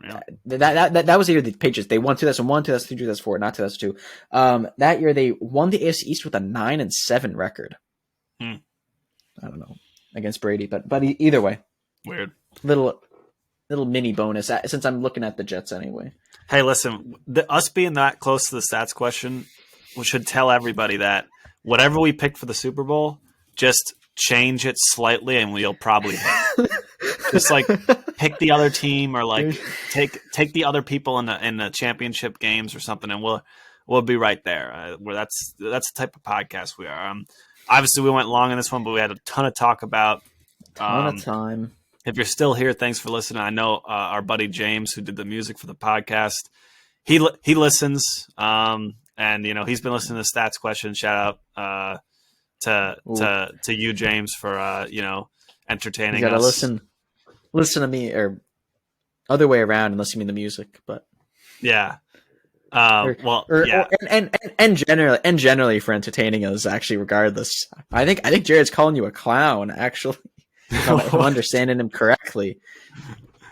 Yeah. That was the year the Patriots, they won 2001, 2003, 2004, not 2002. That year they won the AFC East with a 9-7 record. I don't know, against Brady, but either way, Weird. little mini bonus since I'm looking at the Jets anyway. Hey, listen, us being that close to the stats question, we should tell everybody that whatever we pick for the Super Bowl, just change it slightly and we'll probably hit. Just like pick the other team or like take the otthe people in the championship games or something, and we'll be right there. Where that's the type of podcast we are. Obviously, we went long in this one, but we had a ton of talk about. Ton of time. If you're still here, thanks for listening. I know our buddy James, who did the music for the podcast, he listens, and he's been listening to Stats Question. Shout out to you, James, for entertaining You gotta us. listen to me, or other way around, and listen to me the music. But yeah, and generally for entertaining us. Actually, regardless, I think Jared's calling you a clown. Actually, if I'm understanding him correctly.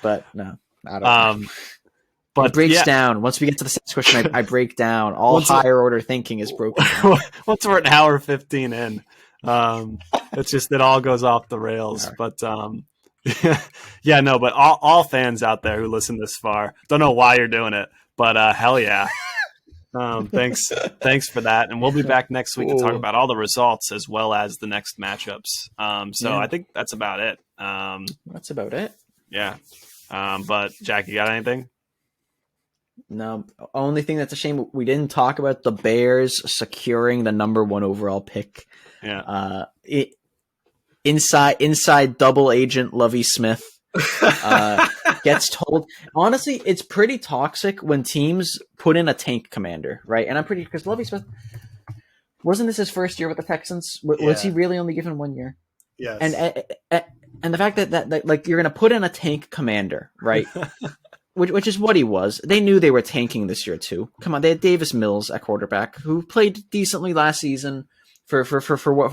But no, I don't know. But it breaks down. Once we get to the stats question, I break down. All higher order thinking is broken. Once we're an hour 15 in, it's just it all goes off the rails. Right. But but all fans out there who listen this far, don't know why you're doing it, but hell yeah. Thanks for that, and we'll be back next week to talk about all the results as well as the next matchups. I think that's about it. That's about it. Yeah. But Jack, you got anything? No. Only thing that's a shame, we didn't talk about the Bears securing the number 1 overall pick. Yeah. Inside double agent Lovie Smith gets told. Honestly, it's pretty toxic when teams put in a tank commander, right? And I'm pretty, because Lovie Smith, wasn't this his first year with the Texans? Was he really only given 1 year? Yes. And the fact that like you're going to put in a tank commander, right? which is what he was. They knew they were tanking this year too. Come on, they had Davis Mills at quarterback, who played decently last season for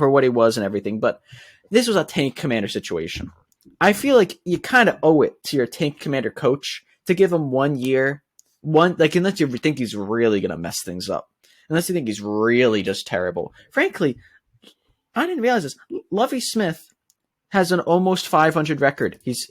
what he was and everything, but this was a tank commander situation. I feel like you kind of owe it to your tank commander coach to give him 1 year, unless you think he's really going to mess things up, unless you think he's really just terrible. Frankly, I didn't realize this. Lovie Smith has an almost 500 record. He's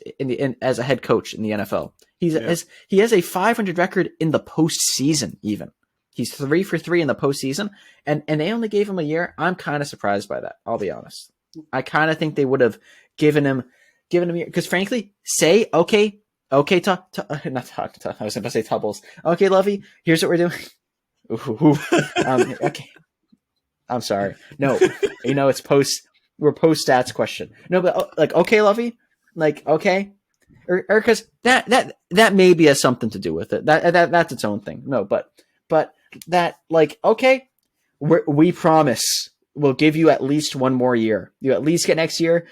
as a head coach in the NFL. He has a 500 record in the postseason. Even he's 3 for 3 in the postseason, and they only gave him a year. I'm kind of surprised by that. I'll be honest. I kind of think they would have given him a year, because frankly, say okay, I was going to say Tubbles. Okay, Lovey, here's what we're doing. Okay, I'm sorry. No, it's we're post stats question. No, but like, okay, Lovey, like, okay, or because that maybe has something to do with it. That's its own thing. No, but that, like, okay, we promise we'll give you at least 1 more year. You at least get next year.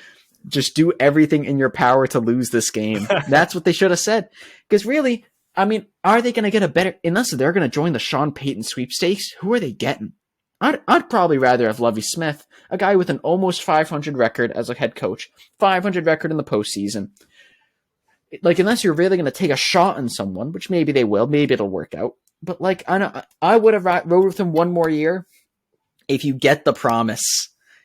Just do everything in your power to lose this game. That's what they should have said. Because really, I mean, are they going to get a better, unless they're going to join the Sean Payton sweepstakes? Who are they getting? I'd probably rather have Lovie Smith, a guy with an almost 500 record as a head coach, 500 record in the postseason. Like, unless you're really going to take a shot on someone, which maybe they will, maybe it'll work out. But like, I would have rode with him 1 more year. If you get the promise,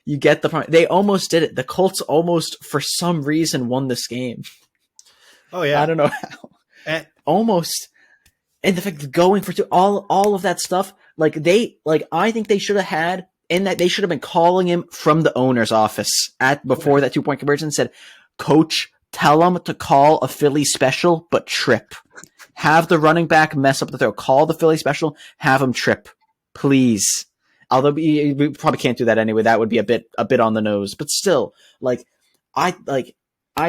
they almost did it. The Colts almost, for some reason, won this game. Oh yeah, I don't know how. Almost, and the fact that going for 2, all of that stuff, I think they should have had, and that they should have been calling him from the owner's office before that 2-point conversion. Said, "Coach, tell him to call a Philly special, but trip. Have the running back mess up the throw. Call the Philly special. Have him trip, please. Although we probably can't do that anyway. That would be a bit on the nose. But still, I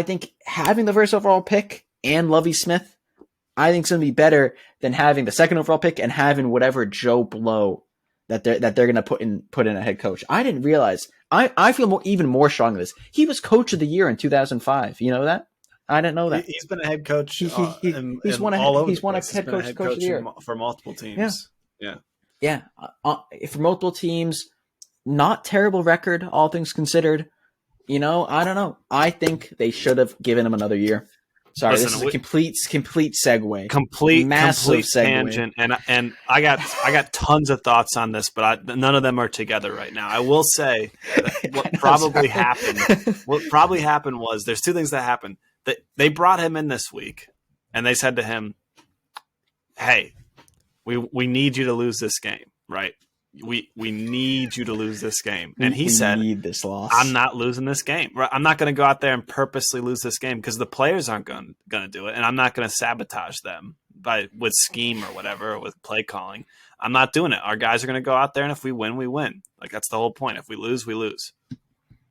think having the first overall pick and Lovie Smith, I think is going to be better than having the second overall pick and having whatever Joe Blow that they're going to put in a head coach. I didn't realize. I feel even more strong in this. He was coach of the year in 2005. You know that? I didn't know that. He's been a head coach. He's won a head coach of the year for multiple teams. Yeah. For multiple teams, not terrible record, all things considered. I don't know. I think they should have given him another year. Sorry, this is a complete segue. Complete segue. Tangent. And I got tons of thoughts on this, but none of them are together right now. I will say what probably happened was there's two things that happened. They brought him in this week, and they said to him, "Hey, we need you to lose this game, right? We need you to lose this game." And he said, need this loss. I'm not losing this game. I'm not going to go out there and purposely lose this game because the players aren't going to do it. And I'm not going to sabotage them with scheme or whatever, or with play calling. I'm not doing it. Our guys are going to go out there, and if we win, we win. That's the whole point. If we lose, we lose.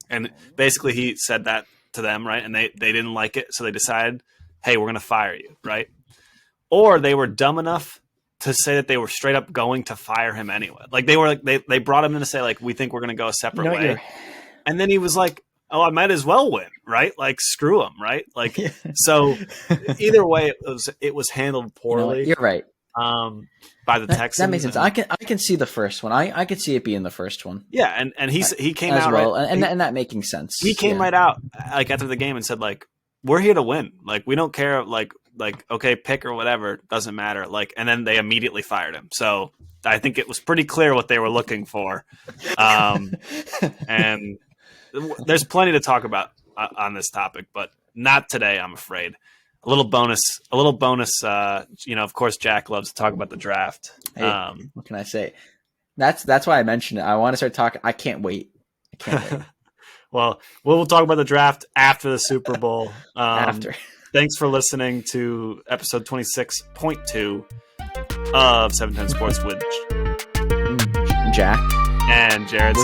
And basically he said that to them, right? And they didn't like it. So they decided, hey, we're going to fire you, right? Or they were dumb enough to say that they were straight up going to fire him anyway. They brought him in to say, we think we're going to go a separate way. And then he was like, oh, I might as well win, right? Screw him, right? So either way, it was handled poorly. You're right. By the Texans. That makes sense. I can see the first one. I could see it being the first one. Yeah. And he came as out well. Right, and that making sense. He came right out after the game and said, we're here to win. We don't care. Okay, pick or whatever, doesn't matter. And then they immediately fired him. So I think it was pretty clear what they were looking for. And there's plenty to talk about on this topic, but not today, I'm afraid. A little bonus. Of course, Jack loves to talk about the draft. Hey, what can I say? That's why I mentioned it. I want to start talking. I can't wait. Well, we'll talk about the draft after the Super Bowl. After. Thanks for listening to episode 26.2 of 710 Sports with Jack and Jared.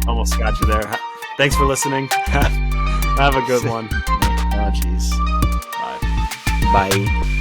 Almost got you there. Thanks for listening. Have a good one. Oh, jeez. Bye. Bye.